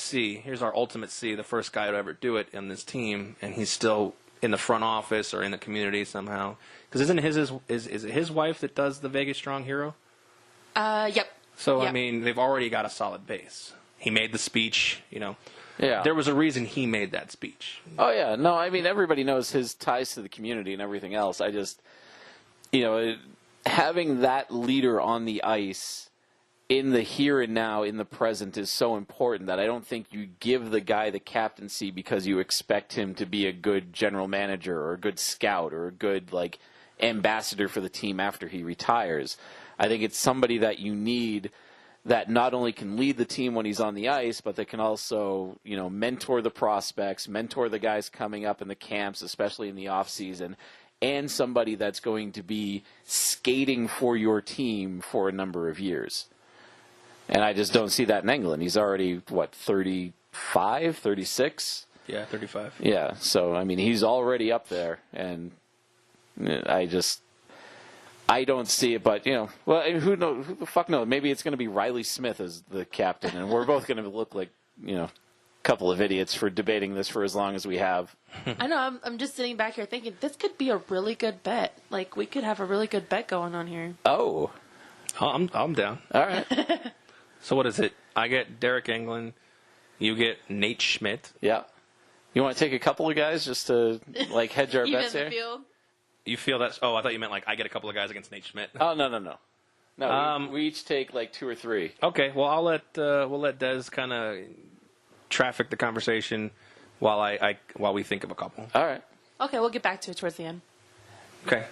ultimate C, the first guy to ever do it in this team, and he's still in the front office or in the community somehow. Because isn't is it his wife that does the Vegas Strong Hero? Yep. So Yep. I mean, they've already got a solid base. He made the speech, Yeah. There was a reason he made that speech. Oh, yeah. No, I mean, everybody knows his ties to the community and everything else. I just, having that leader on the ice in the here and now, in the present, is so important that I don't think you give the guy the captaincy because you expect him to be a good general manager or a good scout or a good, ambassador for the team after he retires. I think it's somebody that you need that not only can lead the team when he's on the ice, but that can also, mentor the prospects, mentor the guys coming up in the camps, especially in the off season, and somebody that's going to be skating for your team for a number of years. And I just don't see that in England. He's already, 35, 36? Yeah, 35. Yeah, so, I mean, he's already up there, and I don't see it, but, who knows? Who the fuck knows? Maybe it's going to be Riley Smith as the captain, and we're both going to look like, a couple of idiots for debating this for as long as we have. I know. I'm just sitting back here thinking this could be a really good bet. Like, we could have a really good bet going on here. Oh. I'm down. All right. So what is it? I get Derek England. You get Nate Schmidt. Yeah. You want to take a couple of guys just to, hedge our bets Even the here? field. You feel that's... Oh, I thought you meant, I get a couple of guys against Nate Schmidt. Oh, no. No, we each take, 2 or 3. Okay, well, we'll let Des kind of traffic the conversation while we think of a couple. All right. Okay, we'll get back to it towards the end. Okay.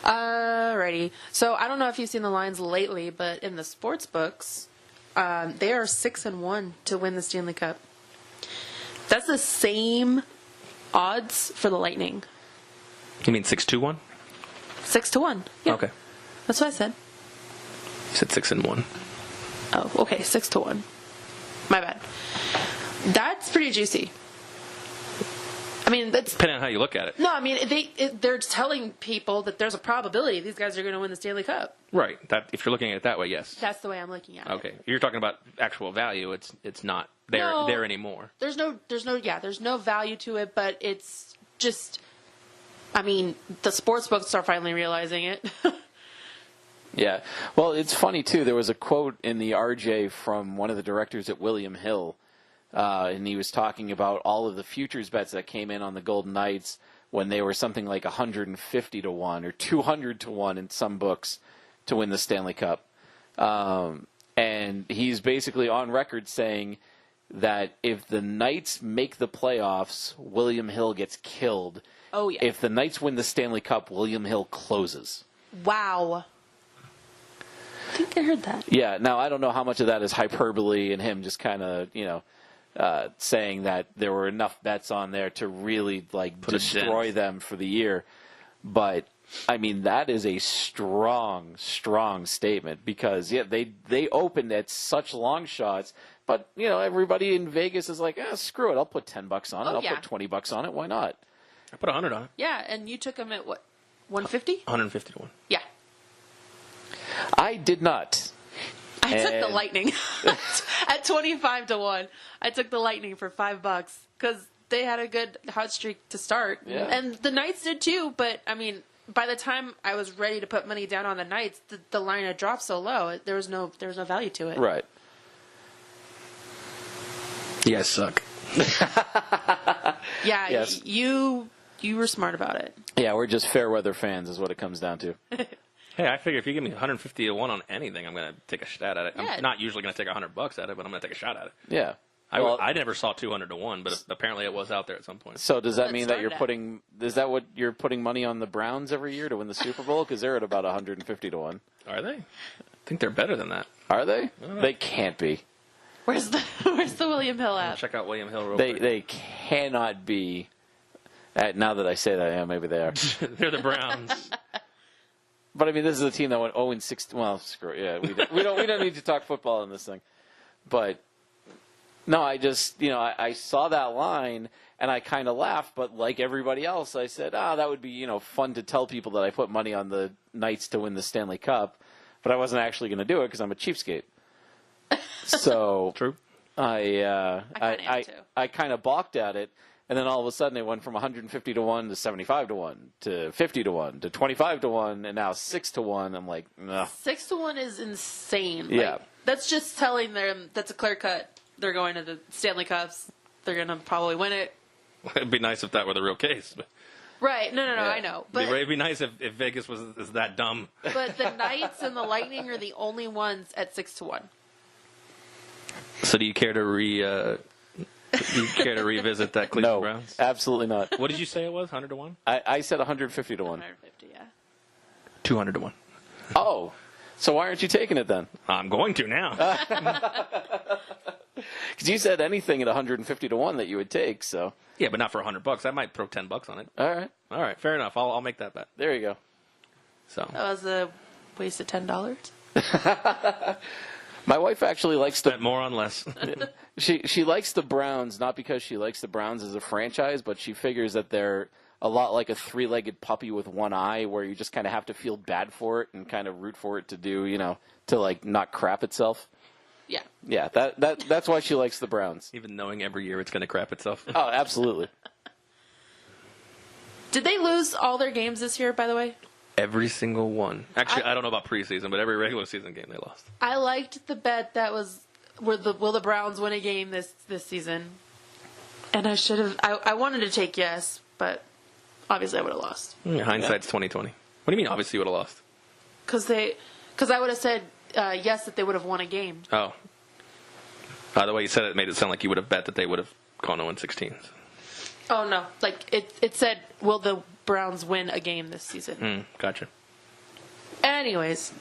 Alrighty. So I don't know if you've seen the lines lately, but in the sports books, they are 6-1 to win the Stanley Cup. That's the same odds for the Lightning. You mean 6-2-1? 6-1. Yeah. Okay. That's what I said. You said 6-1. Oh, okay, 6-1. My bad. That's pretty juicy. I mean, that's Depending on how you look at it. no. I mean, they're telling people that there's a probability these guys are going to win the Stanley Cup. Right. That if you're looking at it that way, yes. That's the way I'm looking at it. Okay. You're talking about actual value. It's not No. there anymore. There's no value to it, but it's just, I mean, the sports books are finally realizing it. Yeah. Well, it's funny, too. There was a quote in the RJ from one of the directors at William Hill, and he was talking about all of the futures bets that came in on the Golden Knights when they were something like 150 to 1 or 200 to 1 in some books to win the Stanley Cup. And he's basically on record saying that if the Knights make the playoffs, William Hill gets killed. Oh, yeah. If the Knights win the Stanley Cup, William Hill closes. Wow. I think I heard that. Yeah, now I don't know how much of that is hyperbole and him just kind of, saying that there were enough bets on there to really, destroy them for the year. But, I mean, that is a strong, strong statement because, yeah, they opened at such long shots. But, everybody in Vegas is like, screw it, I'll put $10 on it. I'll yeah. put $20 on it. Why not? I put 100 on it. Yeah, and you took them at what, 150? 150 to 1. Yeah. I did not. I took the And- Lightning at 25 to 1. I took the Lightning for $5 because they had a good hot streak to start, Yeah. and the Knights did too. But I mean, by the time I was ready to put money down on the Knights, the line had dropped so low. There was no value to it. Right. You guys suck. Yeah, Yes. you were smart about it. Yeah, we're just fair weather fans is what it comes down to. Hey, I figure if you give me 150 to 1 on anything, I'm going to take a shot at it. Yeah. I'm not usually going to take $100 at it, but I'm going to take a shot at it. Yeah. I never saw 200 to 1, but apparently it was out there at some point. So does that Let's mean that start you're it. putting? Is that what you're putting money on the Browns every year to win the Super Bowl? Because they're at about 150 to 1. Are they? I think they're better than that. Are they? They can't be. Where's the William Hill I'll at? check out William Hill real quick. They cannot be. Now that I say that, yeah, maybe they are. They're the Browns. But I mean, this is a team that went 0-6. Well, screw it. Yeah, we don't need to talk football on this thing. But no, I just I saw that line And I kind of laughed, but like everybody else, I said, that would be, fun to tell people that I put money on the Knights to win the Stanley Cup. But I wasn't actually going to do it because I'm a cheapskate. So True. kinda am too. I kind of balked at it. And then all of a sudden it went from 150 to 1 to 75 to 1 to 50 to 1 to 25 to 1 and now 6 to 1. I'm like, no. 6 to 1 is insane. Yeah. Like, that's just telling them that's a clear cut. They're going to the Stanley Cups. They're going to probably win it. It'd be nice if that were the real case. But Right. No, Yeah. I know. But it'd be nice if Vegas is that dumb. but the Knights and the Lightning are the only ones at 6 to 1. So do you care to revisit that Cleveland No, Browns? absolutely not. What did you say it was? 100 to 1? I said 150 to 1. 150, yeah. 200 to 1. Oh, so why aren't you taking it then? I'm going to now. Because you said anything at 150 to 1 that you would take, so. Yeah, but not for $100. I might throw $10 on it. All right, Fair enough. I'll make that bet. there you go. So That was a waste of $10. My wife actually likes bet more on less. she likes the Browns, not because she likes the Browns as a franchise, but she figures that they're a lot like a three-legged puppy with one eye, where you just kind of have to feel bad for it and kind of root for it to do, to like not crap itself. Yeah. Yeah, that's why she likes the Browns. Even knowing every year it's going to crap itself. Oh, absolutely. Did they lose all their games this year, by the way? Every single one. Actually, I don't know about preseason, but every regular season game they lost. I liked the bet that was will the Browns win a game this season? And I should have. I wanted to take yes, but obviously I would have lost Hindsight's 2020. What do you mean? Obviously, you would have lost. because I would have said yes that they would have won a game. Oh. The way you said it made it sound like you would have bet that they would have gone 0-16. Oh no! Like it said, will the Browns win a game this season? Gotcha. Anyways,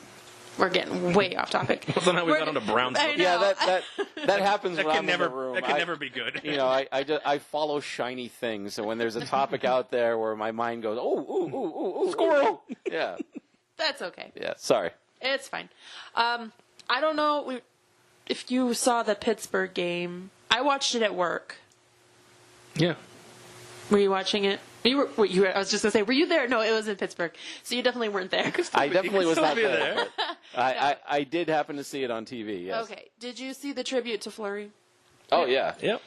we're getting way off topic. Well, somehow we got on to Browns. I know. Yeah, that happens That when can I'm never. in the room. That can never be good. I follow shiny things, so when there's a topic out there where my mind goes, ooh, squirrel. Yeah, That's okay. yeah. Sorry. It's fine. I don't know if you saw the Pittsburgh game. I watched it at work. Yeah. Were you watching it? I was just gonna say, were you there? No, it was in Pittsburgh, so you definitely weren't there. I definitely was not be there. I did happen to see it on TV. Yes. Okay. Did you see the tribute to Fleury? Oh yeah. Yep.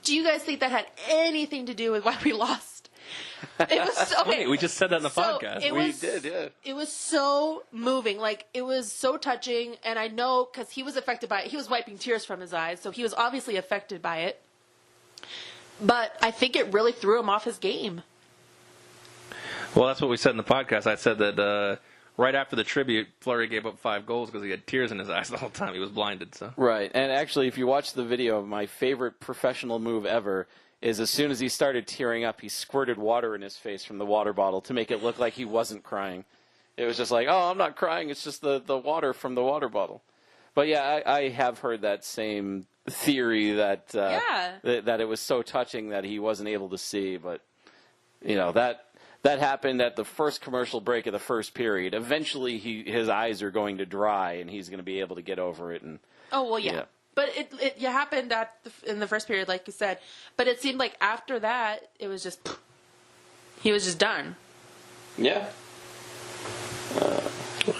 Do you guys think that had anything to do with why we lost? It was okay. Wait, we just said that in the podcast. We did, yeah. It was so moving. Like, it was so touching. And I know because he was affected by it. He was wiping tears from his eyes. So he was obviously affected by it. But I think it really threw him off his game. Well, that's what we said in the podcast. I said that right after the tribute, Fleury gave up 5 goals because he had tears in his eyes the whole time. He was blinded. So Right. And actually, if you watch the video, my favorite professional move ever is as soon as he started tearing up, he squirted water in his face from the water bottle to make it look like he wasn't crying. It was just like, oh, I'm not crying. It's just the water from the water bottle. But yeah, I have heard that same theory that that it was so touching that he wasn't able to see. But that happened at the first commercial break of the first period. Eventually, his eyes are going to dry, and he's going to be able to get over it. And Oh, well, yeah. But it happened in the first period, like you said. But it seemed like after that, it was just he was just done. yeah.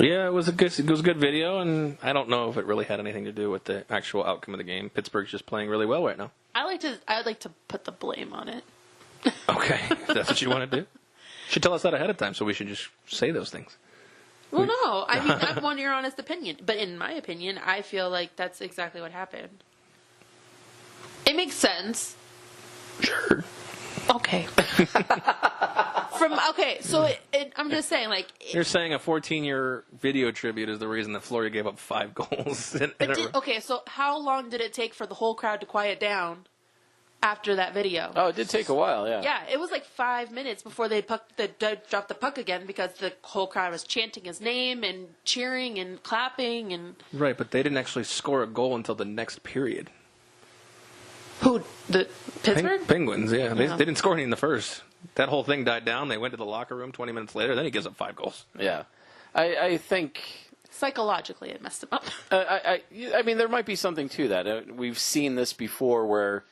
yeah, it was a good video, and I don't know if it really had anything to do with the actual outcome of the game. Pittsburgh's just playing really well right now. I'd like to put the blame on it. Okay, if that's what you want to do. You should tell us that ahead of time, so we should just say those things. Well, no. I mean, I want your honest opinion. But in my opinion, I feel like that's exactly what happened. It makes sense. Sure. Okay. So I'm just saying, like... You're saying a 14-year video tribute is the reason that Fleury gave up 5 goals. Okay, so how long did it take for the whole crowd to quiet down after that video? Oh, it did take a while, yeah. Yeah, it was like 5 minutes before they dropped the puck again because the whole crowd was chanting his name and cheering and clapping and... Right, but they didn't actually score a goal until the next period. Who? The Pittsburgh? Penguins, yeah. They Yeah. didn't score any in the first. That whole thing died down. They went to the locker room 20 minutes later. Then he gives up 5 goals. Yeah. I think... Psychologically, it messed him up. I mean, there might be something to that. We've seen this before where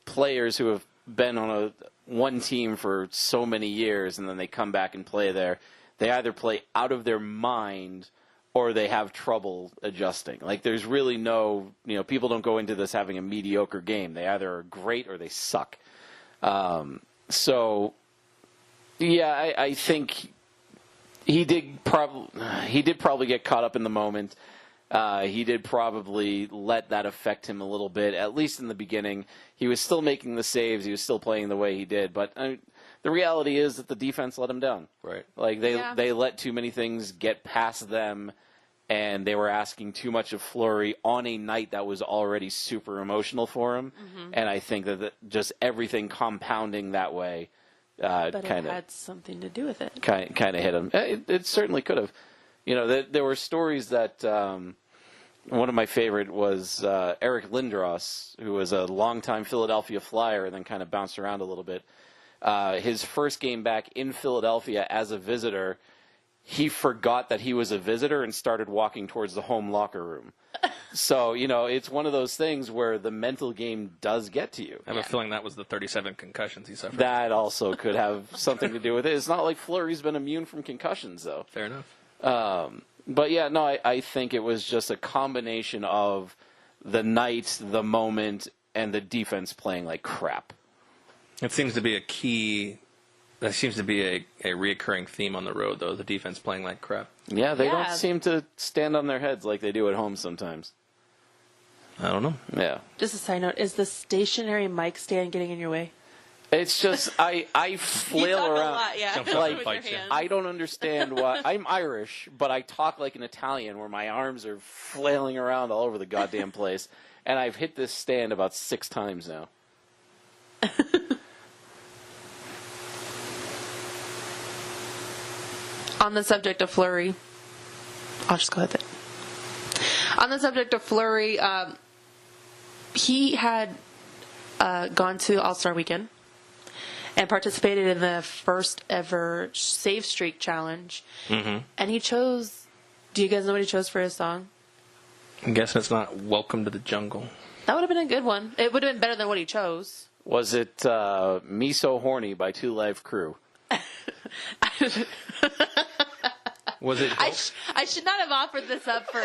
players who have been on one team for so many years and then they come back and play there, they either play out of their mind or they have trouble adjusting. Like, there's really no, people don't go into this having a mediocre game. They either are great or they suck. So, yeah, I think he did probably get caught up in the moment. He did probably let that affect him a little bit, at least in the beginning. He was still making the saves. He was still playing the way he did. But the reality is that the defense let him down. Right. Like, they let too many things get past them, and they were asking too much of Fleury on a night that was already super emotional for him. Mm-hmm. And I think that just everything compounding that way But it had something to do with it. Kind of hit him. It certainly could have. There were stories that one of my favorite was Eric Lindros, who was a longtime Philadelphia Flyer and then kind of bounced around a little bit. His first game back in Philadelphia as a visitor, he forgot that he was a visitor and started walking towards the home locker room. So, it's one of those things where the mental game does get to you. I have a feeling that was the 37 concussions he suffered. That also could have something to do with it. It's not like Fleury's been immune from concussions, though. Fair enough. But, yeah, no, I think it was just a combination of the night, the moment, and the defense playing like crap. It seems to be a key. That seems to be a reoccurring theme on the road, though, the defense playing like crap. Yeah, they don't seem to stand on their heads like they do at home sometimes. I don't know. Yeah. Just a side note, is the stationary mic stand getting in your way? It's just, I flail you talk around. A lot, yeah. Jumps up and bites you. I don't understand why. I'm Irish, but I talk like an Italian where my arms are flailing around all over the goddamn place. And I've hit this stand about 6 times now. On the subject of Fleury, I'll just go with it. On the subject of Fleury, he had gone to All-Star Weekend and participated in the first ever Save Streak Challenge. Mm-hmm. And he chose, do you guys know what he chose for his song? I'm guessing it's not Welcome to the Jungle. That would have been a good one. It would have been better than what he chose. Was it Me So Horny by Two Live Crew? Was it? I should not have offered this up for.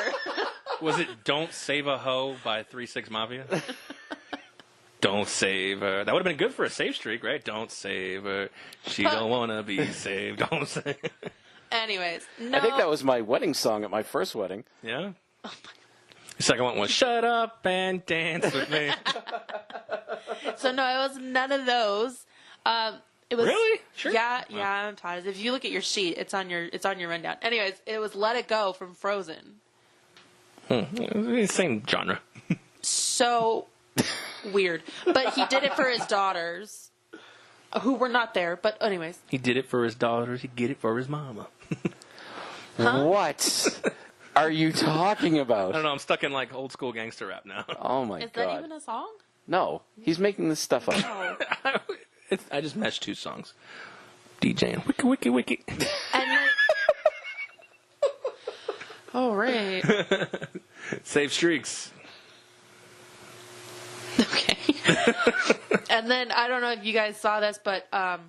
Was it Don't Save a Hoe by 3-6 Mafia? Don't save her. That would have been good for a save streak, right? Don't save her. She don't want to be saved. Don't save her. Anyways, no. I think that was my wedding song at my first wedding. Yeah? Oh my. The second one was Shut Up and Dance With Me. So no, it was none of those. It was, really? Sure. Yeah, I'm tired. If you look at your sheet, it's on your rundown. Anyways, it was Let It Go from Frozen. Same genre. So weird. But he did it for his daughters, who were not there. But anyways. He did it for his daughters. He did it for his mama. Huh? What are you talking about? I don't know. I'm stuck in like old school gangster rap now. Oh my god. Is that even a song? No, he's making this stuff up. Oh. I just meshed 2 songs. DJing. Wiki. And then, oh, right. Save streaks. Okay. And then, I don't know if you guys saw this, but I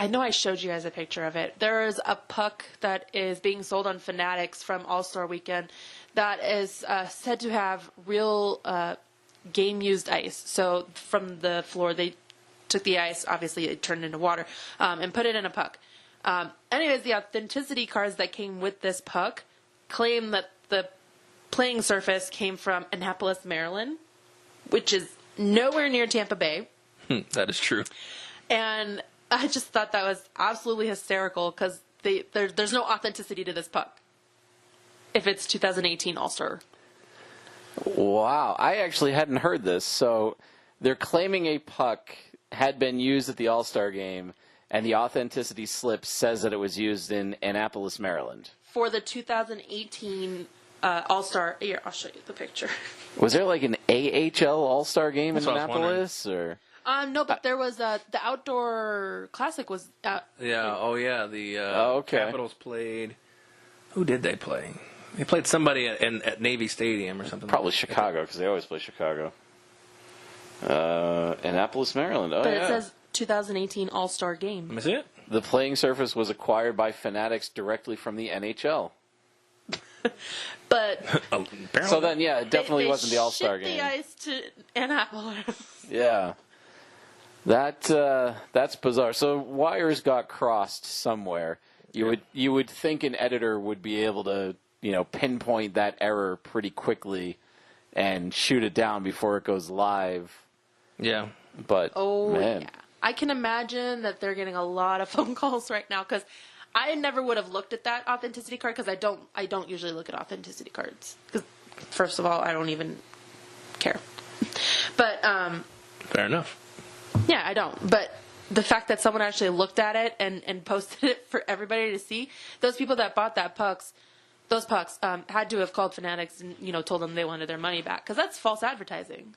know I showed you guys a picture of it. There is a puck that is being sold on Fanatics from All-Star Weekend that is said to have real game-used ice. So from the floor, they took the ice, obviously it turned into water, and put it in a puck. Anyways, the authenticity cards that came with this puck claim that the playing surface came from Annapolis, Maryland, which is nowhere near Tampa Bay. That is true. And I just thought that was absolutely hysterical because there's no authenticity to this puck if it's 2018 All-Star. Wow, I actually hadn't heard this. So they're claiming a puck had been used at the All-Star game, and the authenticity slip says that it was used in Annapolis, Maryland. For the 2018 All-Star, here, I'll show you the picture. Was there like an AHL All-Star game That's in what I was Annapolis? Or No, but there was the Outdoor Classic was Yeah, the okay. Capitals played. Who did they play? They played somebody at Navy Stadium or something. Probably Chicago, because they always play Chicago. Annapolis, Maryland. Oh, But yeah. it says 2018 All-Star Game. Let me see it. The playing surface was acquired by Fanatics directly from the NHL. But Apparently. So then, yeah, it definitely they wasn't the All-Star shipped game. the ice to Annapolis. Yeah. That's bizarre. So wires got crossed somewhere. You would think an editor would be able to, pinpoint that error pretty quickly and shoot it down before it goes live. Yeah. But Oh, man. yeah. I can imagine that they're getting a lot of phone calls right now because I never would have looked at that authenticity card because I don't usually look at authenticity cards. Because first of all, I don't even care. But Fair enough. yeah, I don't. But the fact that someone actually looked at it and posted it for everybody to see, those people that bought those pucks had to have called Fanatics and told them they wanted their money back because that's false advertising.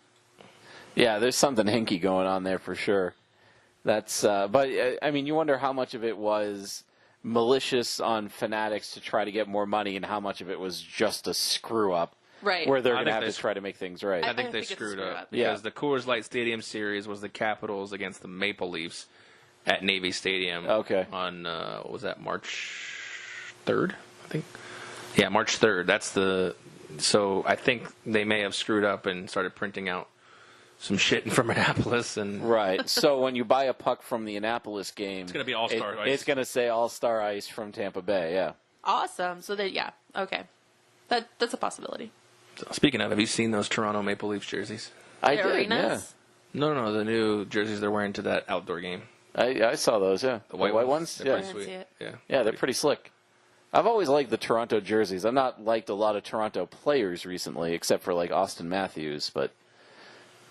Yeah, there's something hinky going on there for sure. That's, but I mean, you wonder how much of it was malicious on Fanatics to try to get more money, and how much of it was just a screw up, Right. where they're I going to think have to try to make things right. I think they think it's a screwed screw up up. because Yeah. the Coors Light Stadium series was the Capitals against the Maple Leafs at Navy Stadium. Okay. On what was that, March 3rd? I think. Yeah, March 3rd. So I think they may have screwed up and started printing out some shit from Annapolis and Right. So when you buy a puck from the Annapolis game, it's gonna be All-Star Ice. It's going to say All-Star Ice from Tampa Bay. Yeah. Awesome. So yeah, okay. That's a possibility. Speaking of, have you seen those Toronto Maple Leafs jerseys? I The did. arenas? No, the new jerseys they're wearing to that outdoor game. Yeah. I saw those. Yeah. The white ones? Yeah. They're I pretty didn't sweet. see it. Yeah. Yeah, they're pretty slick. I've always liked the Toronto jerseys. I've not liked a lot of Toronto players recently, except for like Austin Matthews. But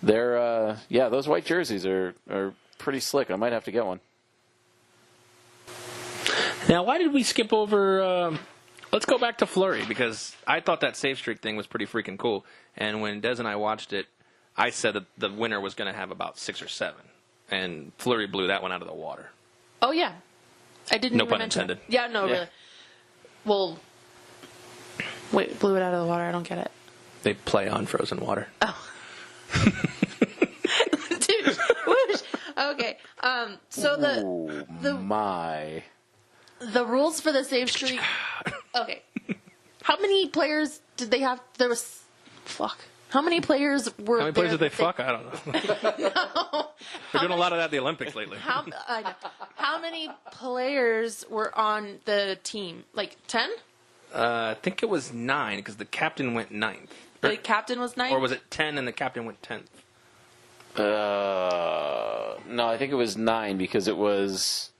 they're, those white jerseys are pretty slick. I might have to get one. Now, why did we skip over? Let's go back to Fleury because I thought that save streak thing was pretty freaking cool. And when Des and I watched it, I said that the winner was going to have about 6 or 7, and Fleury blew that one out of the water. Oh yeah, I didn't. No even pun mention intended. It. Yeah, no, Yeah. really. Well, wait, blew it out of the water. I don't get it. They play on frozen water. Dude, whoosh. Okay. So My. the rules for the save streak. Okay. How many players did they have? There was. Fuck. How many players were? How many players there did they that fuck? I don't know. They're doing a lot of that at the Olympics lately. I know. How many players were on the team? Like 10? I think it was 9 because the captain went 9th. The captain was 9? Or was it 10 and the captain went 10th? No, I think it was 9 because it was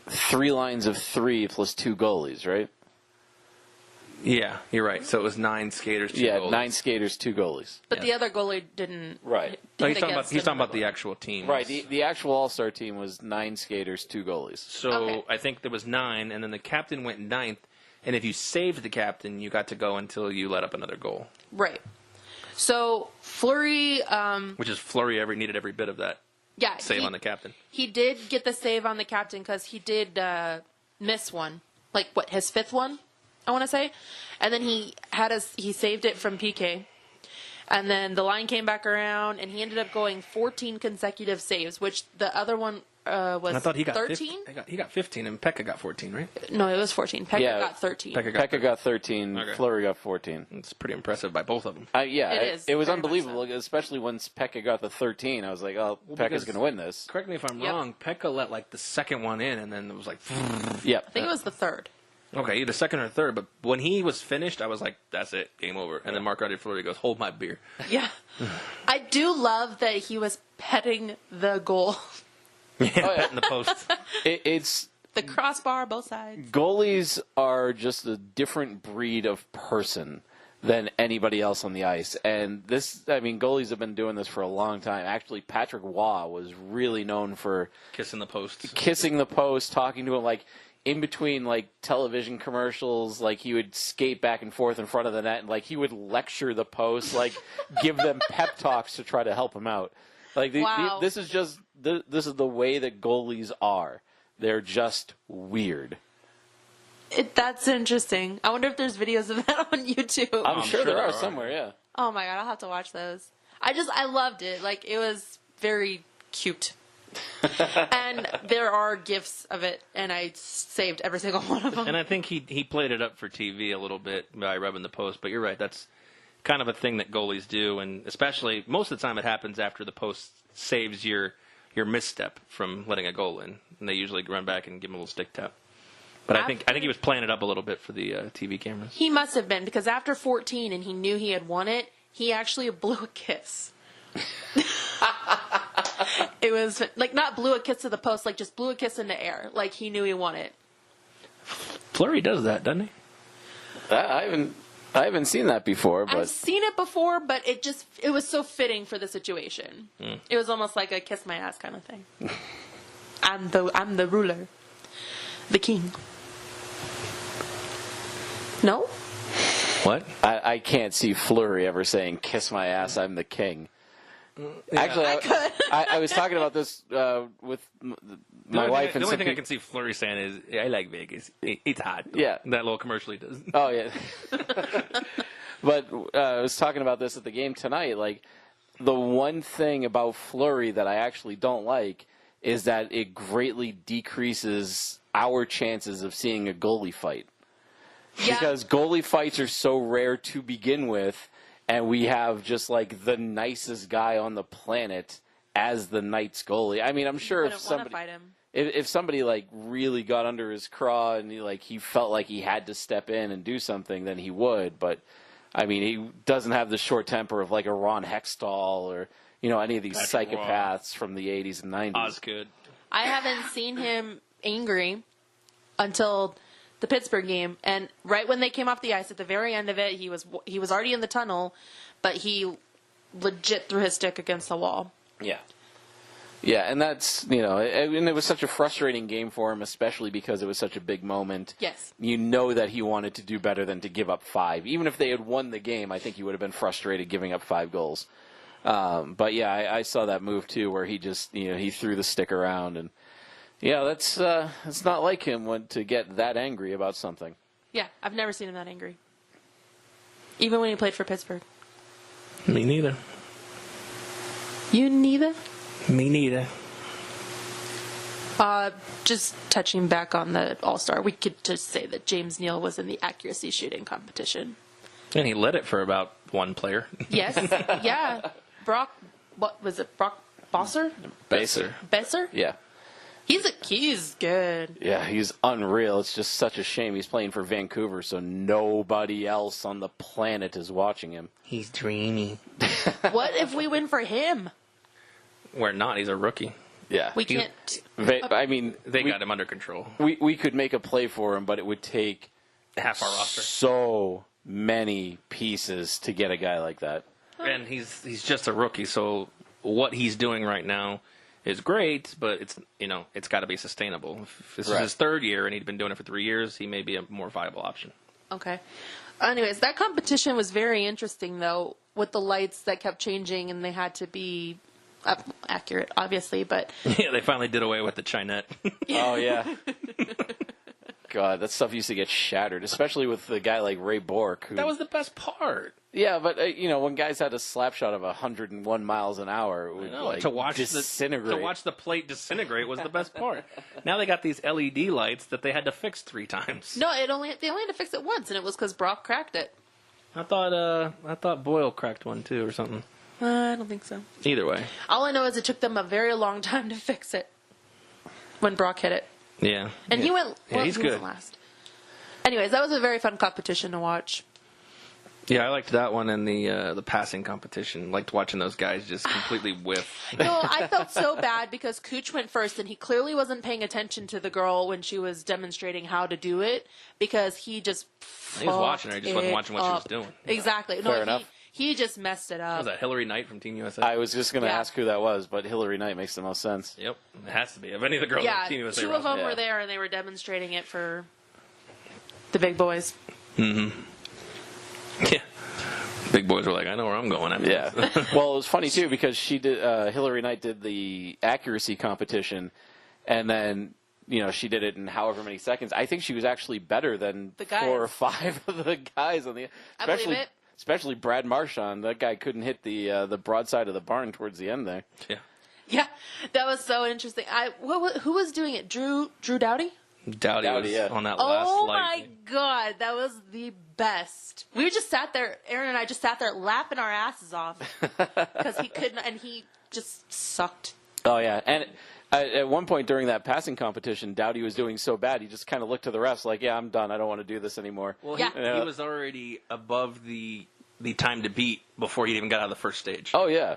3 lines of 3 plus 2 goalies, right? Yeah, you're right. So it was 9 skaters, 2 Yeah, goalies. 9 skaters, 2 goalies. But Yeah. the other goalie didn't. Right. No, hit he's talking against about the another actual team. Right. The actual All-Star team was 9 skaters, 2 goalies. So Okay. I think there was 9, and then the captain went 9th. And if you saved the captain, you got to go until you let up another goal, goalie. Right. So Fleury, which is Fleury needed every bit of that yeah, save on the captain. He did get the save on the captain because he did miss one, like his 5th one, I want to say, and then he saved it from PK, and then the line came back around, and he ended up going 14 consecutive saves, which the other one was And I thought he got 13. He got 15, and Pekka got 14, right? No, it was 14. Pekka Yeah. got 13. Pekka got 13, Okay. Fleury got 14. It's pretty impressive by both of them. Yeah, It is, it was very much unbelievable, so. especially once Pekka got the 13. I was like, oh, Pekka's because- going to win this. Correct me if I'm Yep. wrong. Pekka let like the second one in, and then it was like, Yep. I think it was the 3rd. okay, either second or third. But when he was finished, I was like, that's it, game over. And then Marc-Andre Fleury goes, hold my beer. Yeah. I do love that he was petting the goal. In the post. It's The crossbar, both sides. goalies are just a different breed of person than anybody else on the ice. And goalies have been doing this for a long time. Actually, Patrick Waugh was really known for Kissing the posts. kissing the post, talking to him, like, in between, like, television commercials, like, he would skate back and forth in front of the net, and, like, he would lecture the post, like, give them pep talks to try to help him out. Like, Wow. this is just, this is the way that goalies are. They're just weird. That's interesting. I wonder if there's videos of that on YouTube. I'm sure sure there there are are. somewhere, yeah. Oh my god, I'll have to watch those. I loved it. Like, it was very cute. And there are GIFs of it, and I saved every single one of them. And I think he played it up for TV a little bit by rubbing the post, but you're right, that's kind of a thing that goalies do, and especially most of the time it happens after the post saves your misstep from letting a goal in, and they usually run back and give him a little stick tap. But I think he was playing it up a little bit for the TV cameras. He must have been, because after 14 and he knew he had won it, he actually blew a kiss. It was, like, not blew a kiss to the post, like, just blew a kiss in the air. Like, he knew he won it. Fleury does that, doesn't he? I haven't seen that before, but I've seen it before, but it was so fitting for the situation. It was almost like a kiss my ass kind of thing. I'm the ruler. The king. No? What? I can't see Fleury ever saying, "Kiss my ass, I'm the king." Actually, I was talking about this with my wife. The only thing I can see Fleury saying is, "I like Vegas. It's hot." Yeah. That little commercial he does. Oh, yeah. But I was talking about this at the game tonight. Like, the one thing about Fleury that I actually don't like is that it greatly decreases our chances of seeing a goalie fight. Yeah. Because goalie fights are so rare to begin with, and we have just, like, the nicest guy on the planet as the Knights goalie. I mean, I'm sure if Wouldn't wanna somebody... fight him. If somebody, like, really got under his craw and he felt like he had to step in and do something, then he would. But, I mean, he doesn't have the short temper of, like, a Ron Hextall or, any of these Patrick psychopaths from the 80s and 90s. Osgood. I haven't seen him angry until the Pittsburgh game, and right when they came off the ice at the very end of it, he was already in the tunnel, but he legit threw his stick against the wall. Yeah. Yeah, and that's, and it was such a frustrating game for him, especially because it was such a big moment. Yes. You know that he wanted to do better than to give up 5. Even if they had won the game, I think he would have been frustrated giving up 5 goals. But yeah, I saw that move too, where he just, he threw the stick around, and that's not like him to get that angry about something. Yeah, I've never seen him that angry. Even when he played for Pittsburgh. Me neither. You neither? Me neither. Just touching back on the All-Star, we could just say that James Neal was in the accuracy shooting competition. And he led it for about one player. Yes. Yeah. Brock, what was it? Brock Bosser? Besser? Yeah. He's good. Yeah, he's unreal. It's just such a shame he's playing for Vancouver, so nobody else on the planet is watching him. He's dreamy. What if we win for him? We're not. He's a rookie. Yeah. We can't. They got him under control. We could make a play for him, but it would take Half our roster. so many pieces to get a guy like that. And he's just a rookie, so what he's doing right now is great, but it's got to be sustainable. If this is his third year and he'd been doing it for 3 years, he may be a more viable option. Okay. Anyways, that competition was very interesting, though, with the lights that kept changing, and they had to be accurate, obviously, but... Yeah, they finally did away with the Chinette. Oh, yeah. God, that stuff used to get shattered, especially with a guy like Ray Bourque. That was the best part. Yeah, but, when guys had a slap shot of 101 miles an hour, it would, to watch disintegrate. the plate disintegrate was the best part. Now they got these LED lights that they had to fix 3 times. No, they only had to fix it once, and it was because Brock cracked it. I thought Boyle cracked one too or something. I don't think so. Either way. All I know is it took them a very long time to fix it when Brock hit it. Yeah. And he went. Well, he's he good. wasn't last. Anyways, that was a very fun competition to watch. Yeah, I liked that one and the passing competition. Liked watching those guys just completely whiff. No, I felt so bad because Cooch went first, and he clearly wasn't paying attention to the girl when she was demonstrating how to do it because he just. He was watching her, he just wasn't watching what she was doing. Exactly. Fair enough. He just messed it up. Was that Hillary Knight from Team USA? I was just going to Yeah. ask who that was, but Hillary Knight makes the most sense. Yep, it has to be. If any of the girls on Team USA 2 of them Yeah. were there, and they were demonstrating it for the big boys. Yeah. Big boys were like, I know where I'm going after Yeah. this. Well, it was funny, too, because she did. Hillary Knight did the accuracy competition, and then, she did it in however many seconds. I think she was actually better than The guys. 4 or 5 of the guys on the... I believe especially it. especially Brad Marchand. That guy couldn't hit the broadside of the barn towards the end there. Yeah. Yeah, that was so interesting. Who was doing it? Drew Doughty? Doughty was yeah. on that last Oh flight. my God, that was the best. We just sat there, Aaron and I just sat there laughing our asses off because he couldn't, and he just sucked. Oh yeah, and at one point during that passing competition, Doughty was doing so bad he just kind of looked to the refs like, "Yeah, I'm done. I don't want to do this anymore." Well, Yeah. he was already above the time to beat before he even got out of the first stage. Oh yeah,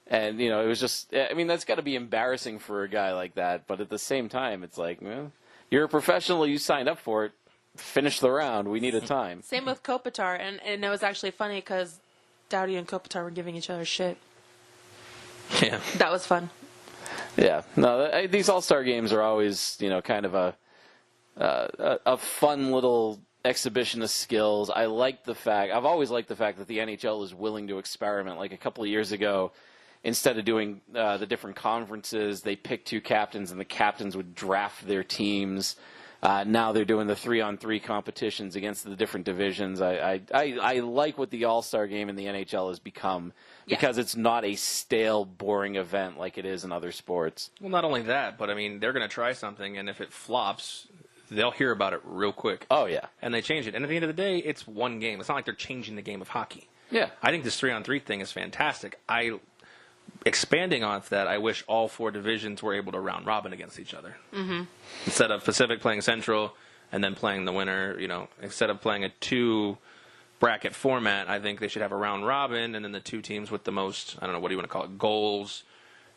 and it was just. I mean, that's got to be embarrassing for a guy like that. But at the same time, it's like, well, you're a professional. You signed up for it. Finish the round. We need a time. Same with Kopitar, and it was actually funny because Doughty and Kopitar were giving each other shit. Yeah. That was fun. Yeah, no, these All-Star games are always, kind of a fun little exhibition of skills. I've always liked the fact that the NHL is willing to experiment. Like a couple of years ago, instead of doing the different conferences, they picked 2 captains, and the captains would draft their teams. Now they're doing the 3-on-3 competitions against the different divisions. I like what the All-Star game in the NHL has become because it's not a stale, boring event like it is in other sports. Well, not only that, but I mean, they're going to try something, and if it flops, they'll hear about it real quick. Oh, yeah. And they change it. And at the end of the day, it's one game. It's not like they're changing the game of hockey. Yeah. I think this 3-on-3 thing is fantastic. Expanding on that, I wish all 4 divisions were able to round robin against each other. Mm-hmm. Instead of Pacific playing Central and then playing the winner, instead of playing a 2-bracket format, I think they should have a round robin, and then the 2 teams with the most, I don't know, what do you want to call it, goals,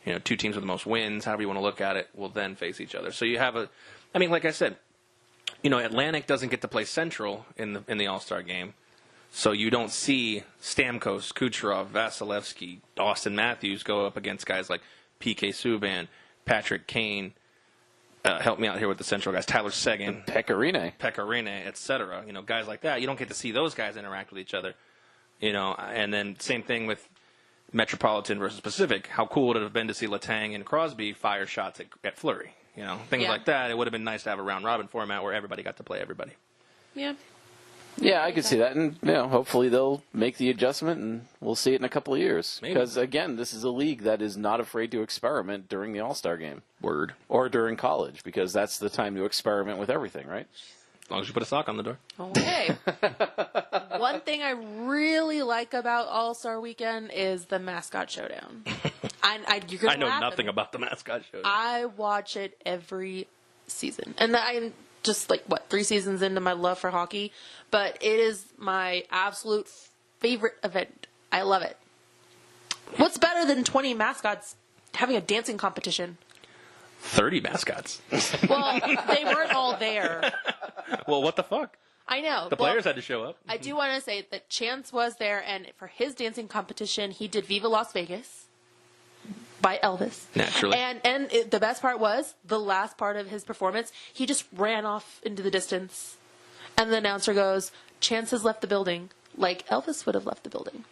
2 teams with the most wins, however you want to look at it, will then face each other. So you have like I said, Atlantic doesn't get to play Central in the All-Star game. So you don't see Stamkos, Kucherov, Vasilevsky, Austin Matthews go up against guys like PK Subban, Patrick Kane. Help me out here with the Central guys. Tyler Seguin, Pecorine, etc. Guys like that. You don't get to see those guys interact with each other. And then same thing with Metropolitan versus Pacific. How cool would it have been to see Letang and Crosby fire shots at Fleury? Things like that. It would have been nice to have a round robin format where everybody got to play everybody. Yeah. Yeah, I could see that, and hopefully they'll make the adjustment, and we'll see it in a couple of years. Maybe. Because again, this is a league that is not afraid to experiment during the All-Star game. Word. Or during college, because that's the time to experiment with everything, right? As long as you put a sock on the door. Okay. One thing I really like about All-Star Weekend is the mascot showdown. You're gonna I know laugh at nothing me. about the mascot show. I watch it every season, and I'm just 3 seasons into my love for hockey, but it is my absolute favorite event. I love it. What's better than 20 mascots having a dancing competition? 30 mascots. Well, they weren't all there. Well, what the fuck? I know. The players had to show up. I do want to say that Chance was there, and for his dancing competition, he did Viva Las Vegas by Elvis. Naturally. And the best part was, the last part of his performance, he just ran off into the distance. And the announcer goes, Chance has left the building, like Elvis would have left the building.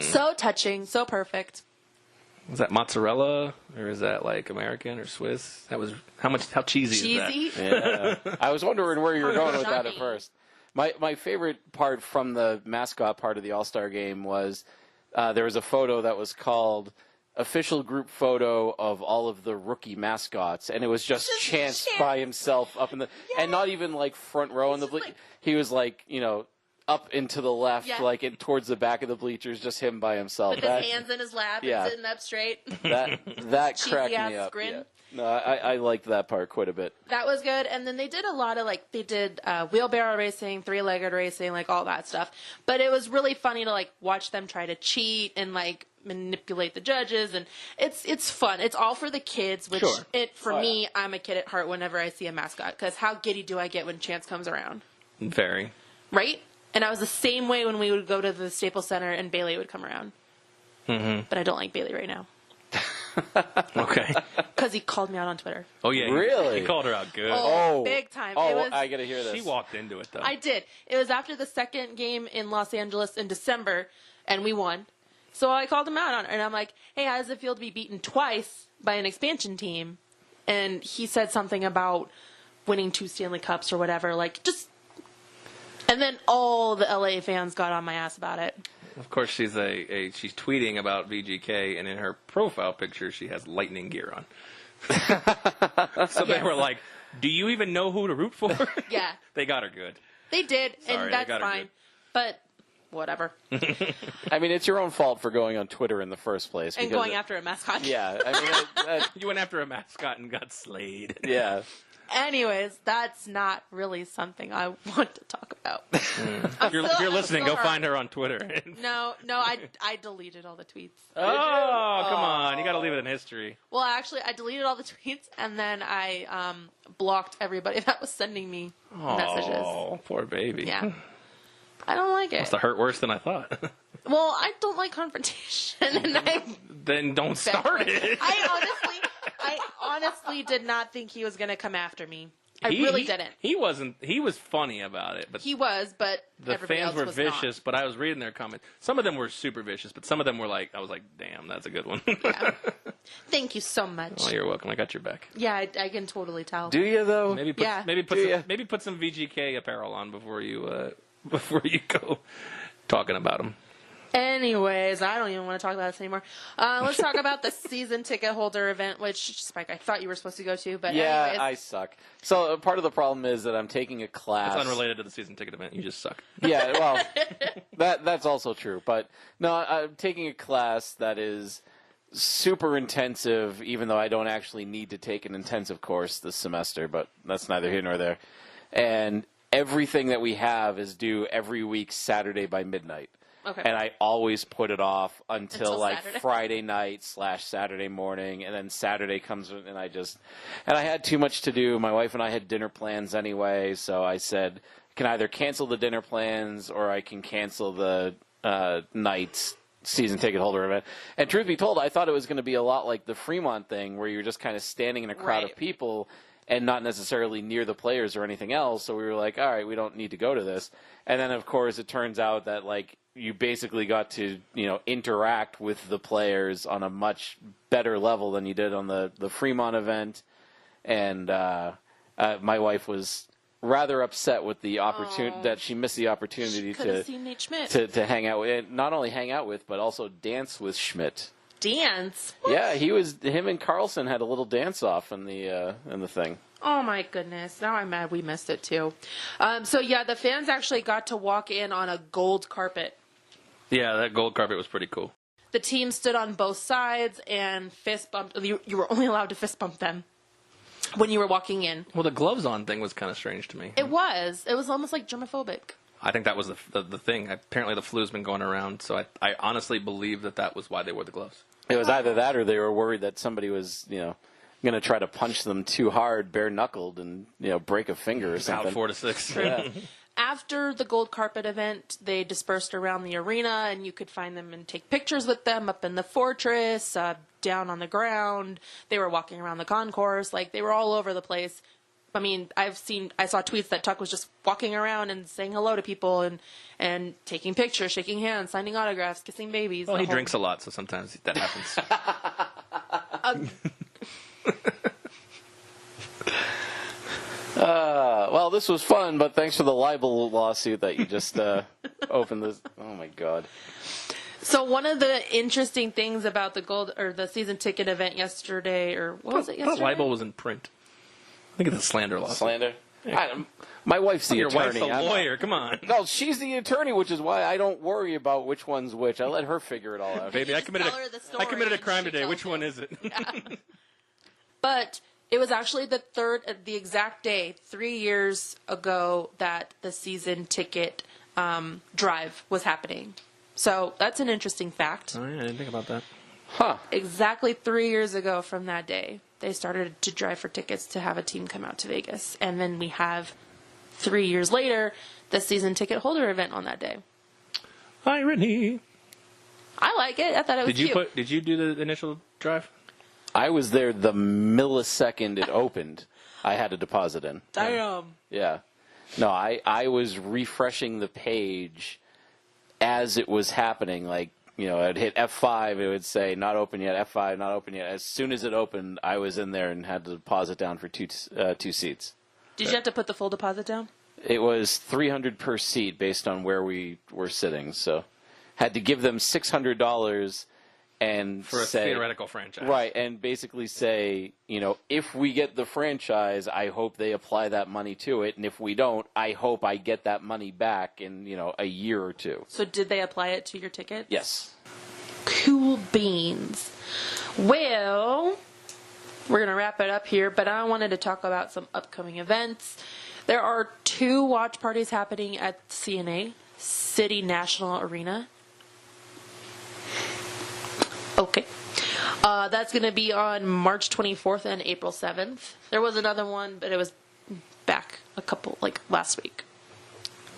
So touching, so perfect. Was that mozzarella, or is that like American or Swiss? That was how cheesy is that? Cheesy. Yeah. I was wondering where you were going with that at Shocking. first. My favorite part from the mascot part of the All-Star game was there was a photo that was called official group photo of all of the rookie mascots, and it was just Chance by himself up in the and not even like front row in the he was like up into the left, towards the back of the bleachers, just him by himself. With his hands in his lap and sitting up straight. That cracked me Cheesy-ass up. grin. Yeah. No, I liked that part quite a bit. That was good. And then they did a lot of they did wheelbarrow racing, 3-legged racing, all that stuff. But it was really funny to watch them try to cheat and manipulate the judges, and it's fun. It's all for the kids, which for me, I'm a kid at heart whenever I see a mascot, because how giddy do I get when Chance comes around? Very. Right? And I was the same way when we would go to the Staples Center and Bailey would come around. Mm-hmm. But I don't like Bailey right now. Okay. Because he called me out on Twitter. Oh, yeah. Really? He called her out good. Oh, big time. Oh, I got to hear this. She walked into it, though. I did. It was after the second game in Los Angeles in December, and we won. So I called him out on it, and I'm like, hey, how does it feel to be beaten twice by an expansion team? And he said something about winning 2 Stanley Cups or whatever. And then all the LA fans got on my ass about it. Of course, she's she's tweeting about VGK, and in her profile picture, she has Lightning gear on. So they were like, "Do you even know who to root for?" Yeah. They got her good. They did, Sorry, and they that's got her fine. good. But whatever. I mean, it's your own fault for going on Twitter in the first place. And because going after a mascot. Yeah, I mean, You went after a mascot and got slayed. yeah. Anyways, that's not really something I want to talk about. If you're listening, go find her on Twitter. No, I deleted all the tweets. Oh, come on. You got to leave it in history. Well, actually, I deleted all the tweets, and then I blocked everybody that was sending me messages. Oh, poor baby. Yeah. I don't like it. Must have hurt worse than I thought. Well, I don't like confrontation, and Then don't start it. I honestly did not think he was going to come after me. I really didn't. He wasn't. He was funny about it, but He was, but the everybody fans else were was vicious. not. But I was reading their comments. Some of them were super vicious, but some of them were like, I was like, damn, that's a good one. Thank you so much. Oh, you're welcome. I got your back. Yeah, I can totally tell. Do you though? Maybe put Yeah. maybe put some VGK apparel on before you go talking about them. Anyways, I don't even want to talk about this anymore. Let's talk about the season ticket holder event, which, Spike, I thought you were supposed to go to, but Yeah, anyways. I suck. So part of the problem is that I'm taking a class. It's unrelated to the season ticket event. You just suck. Yeah, well, that's also true. But no, I'm taking a class that is super intensive, even though I don't actually need to take an intensive course this semester, but that's neither here nor there. And everything that we have is due every week Saturday by midnight. Okay. And I always put it off until like Saturday. Friday night / Saturday morning, and then Saturday comes and I had too much to do. My wife and I had dinner plans anyway, so I said, I can either cancel the dinner plans or I can cancel the night's season ticket holder event. And truth be told, I thought it was going to be a lot like the Fremont thing, where you're just kind of standing in a crowd Right. of people and not necessarily near the players or anything else. So we were like, all right, we don't need to go to this. And then, of course, it turns out that, like, you basically got to, interact with the players on a much better level than you did on the Fremont event. And my wife was rather upset with the opportunity that she missed the opportunity Could have seen Nate Schmidt. to hang out with, not only hang out with, but also dance with Schmidt. Dance? Yeah, him and Carlson had a little dance off in the thing. Oh my goodness. Now I'm mad we missed it too. So yeah, the fans actually got to walk in on a gold carpet. Yeah, that gold carpet was pretty cool. The team stood on both sides and fist bumped. You were only allowed to fist bump them when you were walking in. Well, the gloves on thing was kind of strange to me. It was almost like germophobic. I think that was the thing. Apparently, the flu's been going around, so I honestly believe that was why they wore the gloves. It was either that or they were worried that somebody was, going to try to punch them too hard, bare knuckled, and break a finger or something. Out 4 to 6. Yeah. After the gold carpet event, they dispersed around the arena, and you could find them and take pictures with them up in the fortress, down on the ground. They were walking around the concourse, like they were all over the place. I mean, I saw tweets that Tuck was just walking around and saying hello to people and taking pictures, shaking hands, signing autographs, kissing babies. Well, he drinks a lot, so sometimes that happens. Well, this was fun, but thanks for the libel lawsuit that you just opened this. Oh my God. So one of the interesting things about the season ticket event yesterday, or what was it That yesterday? libel was in print. I think it's a slander lawsuit. Slander? My wife's the Your attorney. wife's a I'm not- lawyer. Come on. No, she's the attorney, which is why I don't worry about which one's which. I let her figure it all out. Baby, I just committed tell her the story I committed a and crime she today. tells Which one you. is it? But it was actually the exact day, 3 years ago, that the season ticket drive was happening. So that's an interesting fact. Oh, yeah, I didn't think about that. Huh. Exactly 3 years ago from that day, they started to drive for tickets to have a team come out to Vegas. And then we have 3 years later, the season ticket holder event on that day. Irony. I like it. I thought it was cute. Did you do the initial drive? I was there the millisecond it opened. I had a deposit in. Damn. Yeah. No, I was refreshing the page as it was happening. Like, I'd hit F5, it would say, not open yet, F5, not open yet. As soon as it opened, I was in there and had to deposit down for two seats. Did you have to put the full deposit down? It was $300 per seat based on where we were sitting. So had to give them $600 and For a say, theoretical franchise. right, and basically say, if we get the franchise, I hope they apply that money to it, and if we don't, I hope I get that money back in a year or two. So did they apply it to your ticket? Yes. Cool beans. Well, we're going to wrap it up here, but I wanted to talk about some upcoming events. There are 2 watch parties happening at CNA, City National Arena. Okay. That's going to be on March 24th and April 7th. There was another one, but it was back last week.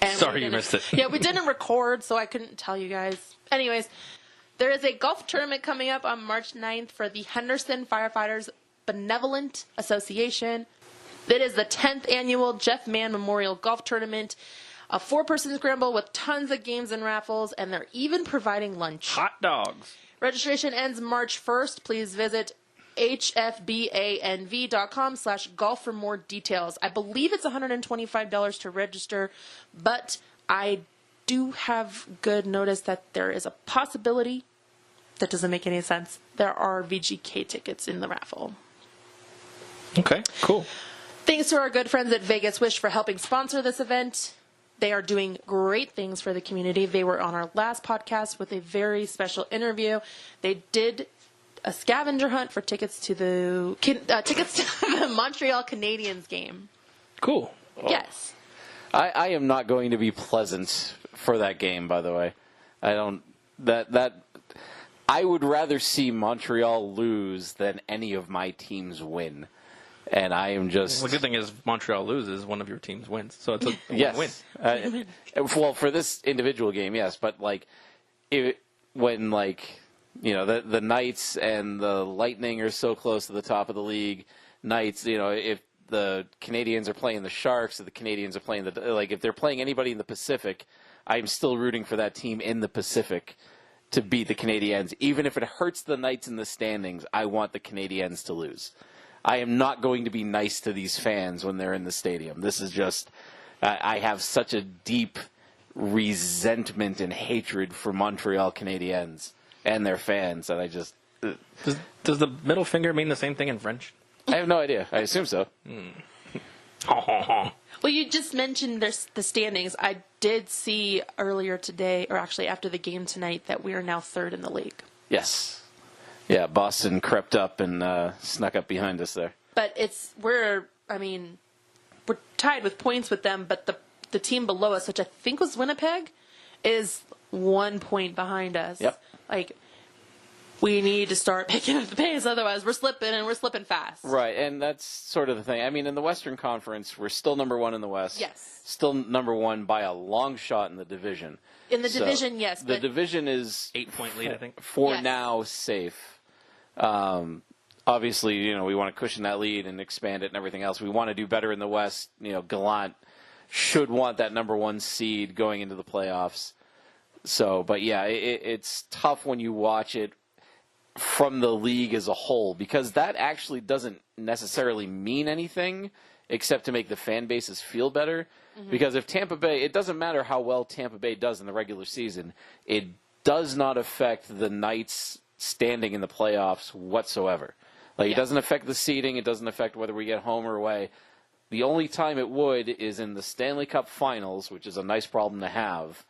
And Sorry you missed it. Yeah, we didn't record, so I couldn't tell you guys. Anyways, there is a golf tournament coming up on March 9th for the Henderson Firefighters Benevolent Association. It is the 10th annual Jeff Mann Memorial Golf Tournament, a 4-person scramble with tons of games and raffles, and they're even providing lunch. Hot dogs. Registration ends March 1st. Please visit hfbanv.com/golf for more details. I believe it's $125 to register, but I do have good notice that there is a possibility that doesn't make any sense. There are VGK tickets in the raffle. Okay, cool. Thanks to our good friends at Vegas Wish for helping sponsor this event. They are doing great things for the community. They were on our last podcast with a very special interview. They did a scavenger hunt for tickets to the Montreal Canadiens game. Cool. Yes. I am not going to be pleasant for that game, by the way. I would rather see Montreal lose than any of my teams win. And I am just... Well, the good thing is Montreal loses, one of your teams wins. So it's a yes. win. Well, for this individual game, yes. But, when the Knights and the Lightning are so close to the top of the league, Knights, if the Canadians are playing the Sharks or the Canadians are playing if they're playing anybody in the Pacific, I'm still rooting for that team in the Pacific to beat the Canadiens. Even if it hurts the Knights in the standings, I want the Canadiens to lose. I am not going to be nice to these fans when they're in the stadium. This is just, I have such a deep resentment and hatred for Montreal Canadiens and their fans that I just... Does the middle finger mean the same thing in French? I have no idea. I assume so. Well, you just mentioned the standings. I did see earlier today, or actually after the game tonight, that we are now 3rd in the league. Yes. Yeah, Boston crept up and snuck up behind us there. But we're tied with points with them, but the team below us, which I think was Winnipeg, is 1 point behind us. Yep. We need to start picking up the pace, otherwise we're slipping fast. Right, and that's sort of the thing. I mean, in the Western Conference, we're still number 1 in the West. Yes. Still number 1 by a long shot in the division. In the division, yes. The division is 8-point lead, I think. For now, safe. Obviously, we want to cushion that lead and expand it and everything else. We want to do better in the West. Gallant should want that number 1 seed going into the playoffs. So, but yeah, it's tough when you watch it from the league as a whole, because that actually doesn't necessarily mean anything except to make the fan bases feel better. Mm-hmm. Because if Tampa Bay, it doesn't matter how well Tampa Bay does in the regular season, it does not affect the Knights' standing in the playoffs whatsoever. It doesn't affect the seeding. It doesn't affect whether we get home or away. The only time it would is in the Stanley Cup Finals, which is a nice problem to have,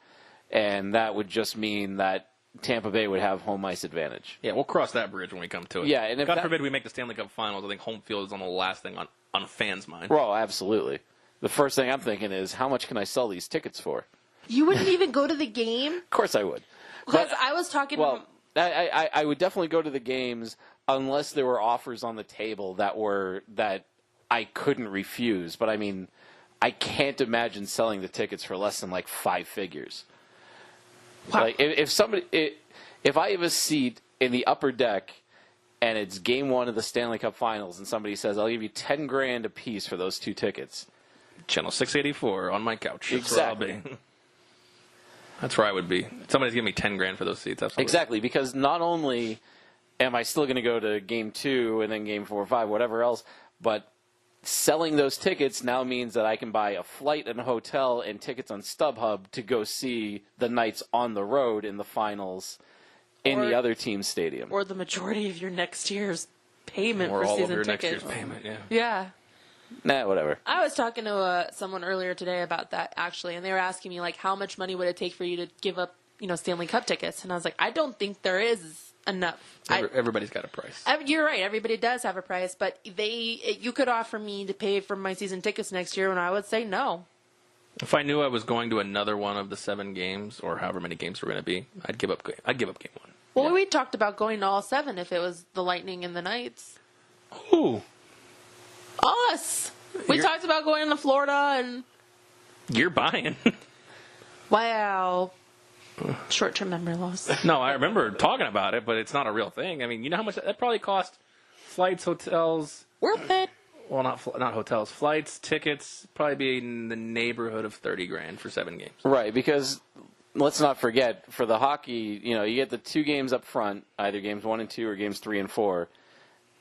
and that would just mean that Tampa Bay would have home ice advantage. Yeah, we'll cross that bridge when we come to it. Yeah, and if God forbid we make the Stanley Cup Finals, I think home field is on the last thing on fans' mind. Well, absolutely. The first thing I'm thinking is, how much can I sell these tickets for? You wouldn't even go to the game? Of course I would. Because I was talking... Well, I would definitely go to the games unless there were offers on the table that I couldn't refuse. But, I mean, I can't imagine selling the tickets for less than, 5 figures. Wow. If I have a seat in the upper deck and it's game 1 of the Stanley Cup Finals and somebody says, I'll give you $10,000 a piece for those 2 tickets. Channel 684 on my couch. Exactly. That's where I'll be. That's where I would be. Somebody's giving me $10,000 for those seats. Absolutely. Exactly, because not only am I still going to go to game 2 and then game 4 or 5, whatever else, but selling those tickets now means that I can buy a flight and a hotel and tickets on StubHub to go see the Knights on the road in the finals in the other team's stadium. Or the majority of your next year's payment Or for all season of your tickets. next year's payment, yeah. Yeah. Nah, whatever. I was talking to someone earlier today about that, actually, and they were asking me, like, how much money would it take for you to give up, Stanley Cup tickets? And I was like, I don't think there is enough. Everybody's got a price. You're right. Everybody does have a price, but you could offer me to pay for my season tickets next year, and I would say no. If I knew I was going to another one of the 7 games, or however many games were going to be, I'd give up game 1. Well, we talked about going to all 7 if it was the Lightning and the Knights. Ooh. Us. We talked about going to Florida and... You're buying. Wow. Short-term memory loss. No, I remember talking about it, but it's not a real thing. I mean, you know how much that probably cost? Flights, hotels. Worth it. Well, not hotels. Flights, tickets, probably be in the neighborhood of $30,000 for 7 games. Right, because let's not forget, for the hockey, you get the 2 games up front, either games 1 and 2 or games 3 and 4.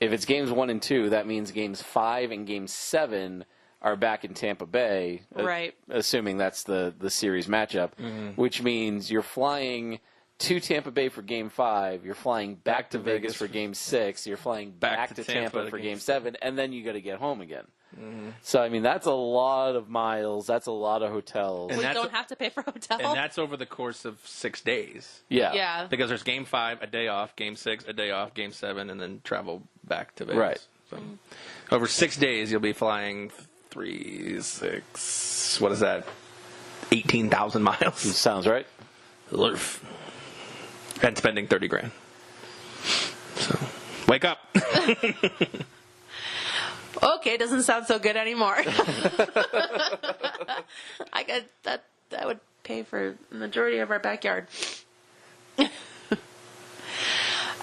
If it's games 1 and 2, that means games 5 and game 7 are back in Tampa Bay, Right. Assuming that's the series matchup, which means you're flying to Tampa Bay for game 5, you're flying back to Vegas for game 6, you're flying back to Tampa for game 7, and then you got to get home again. So, I mean, that's a lot of miles, that's a lot of hotels. We don't have to pay for hotel. And that's over the course of 6 days. Yeah. Yeah. Because there's game 5, a day off, game 6, a day off, game 7, and then travel back to Vegas. Right. So, over 6 days, you'll be flying 3, 6, what is that? 18,000 miles. Sounds right. Lurf. And spending $30,000. So, wake up. Okay, doesn't sound so good anymore. I got that would pay for the majority of our backyard.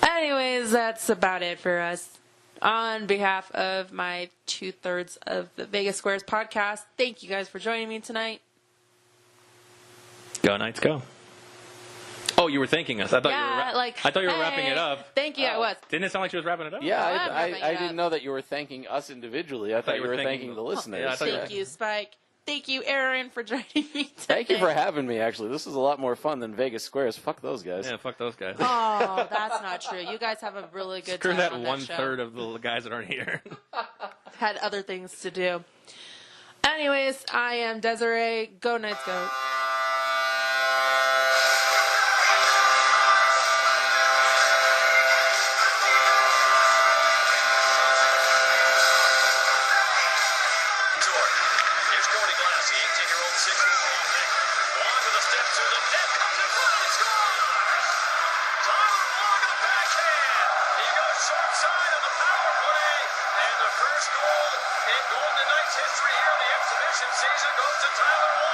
Anyways, that's about it for us. On behalf of my 2/3 of the Vegas Squares podcast, thank you guys for joining me tonight. Go Knights, go. Oh, you were thanking us. I thought you were wrapping it up. Thank you, I was. Didn't it sound like she was wrapping it up? Yeah, I'm wrapping I it didn't up. know that you were thanking us individually. I thought you were thanking the listeners. Yeah, I thought you were- Thank you, Spike. Thank you, Aaron, for joining me today. Thank you for having me, actually. This is a lot more fun than Vegas Squares. Fuck those guys. Yeah, fuck those guys. Oh, that's not true. You guys have a really good Screw time that on 1/3 show. of the guys that aren't here. Had other things to do. Anyways, I am Desiree. Go Knights, go. Here's Cody Glass, the 18-year-old 6'4" prospect. On with a step to the net, comes in front and scores! Tyler Long, a backhand! He goes short side on the power play, and the first goal in Golden Knights history here in the exhibition season goes to Tyler Long.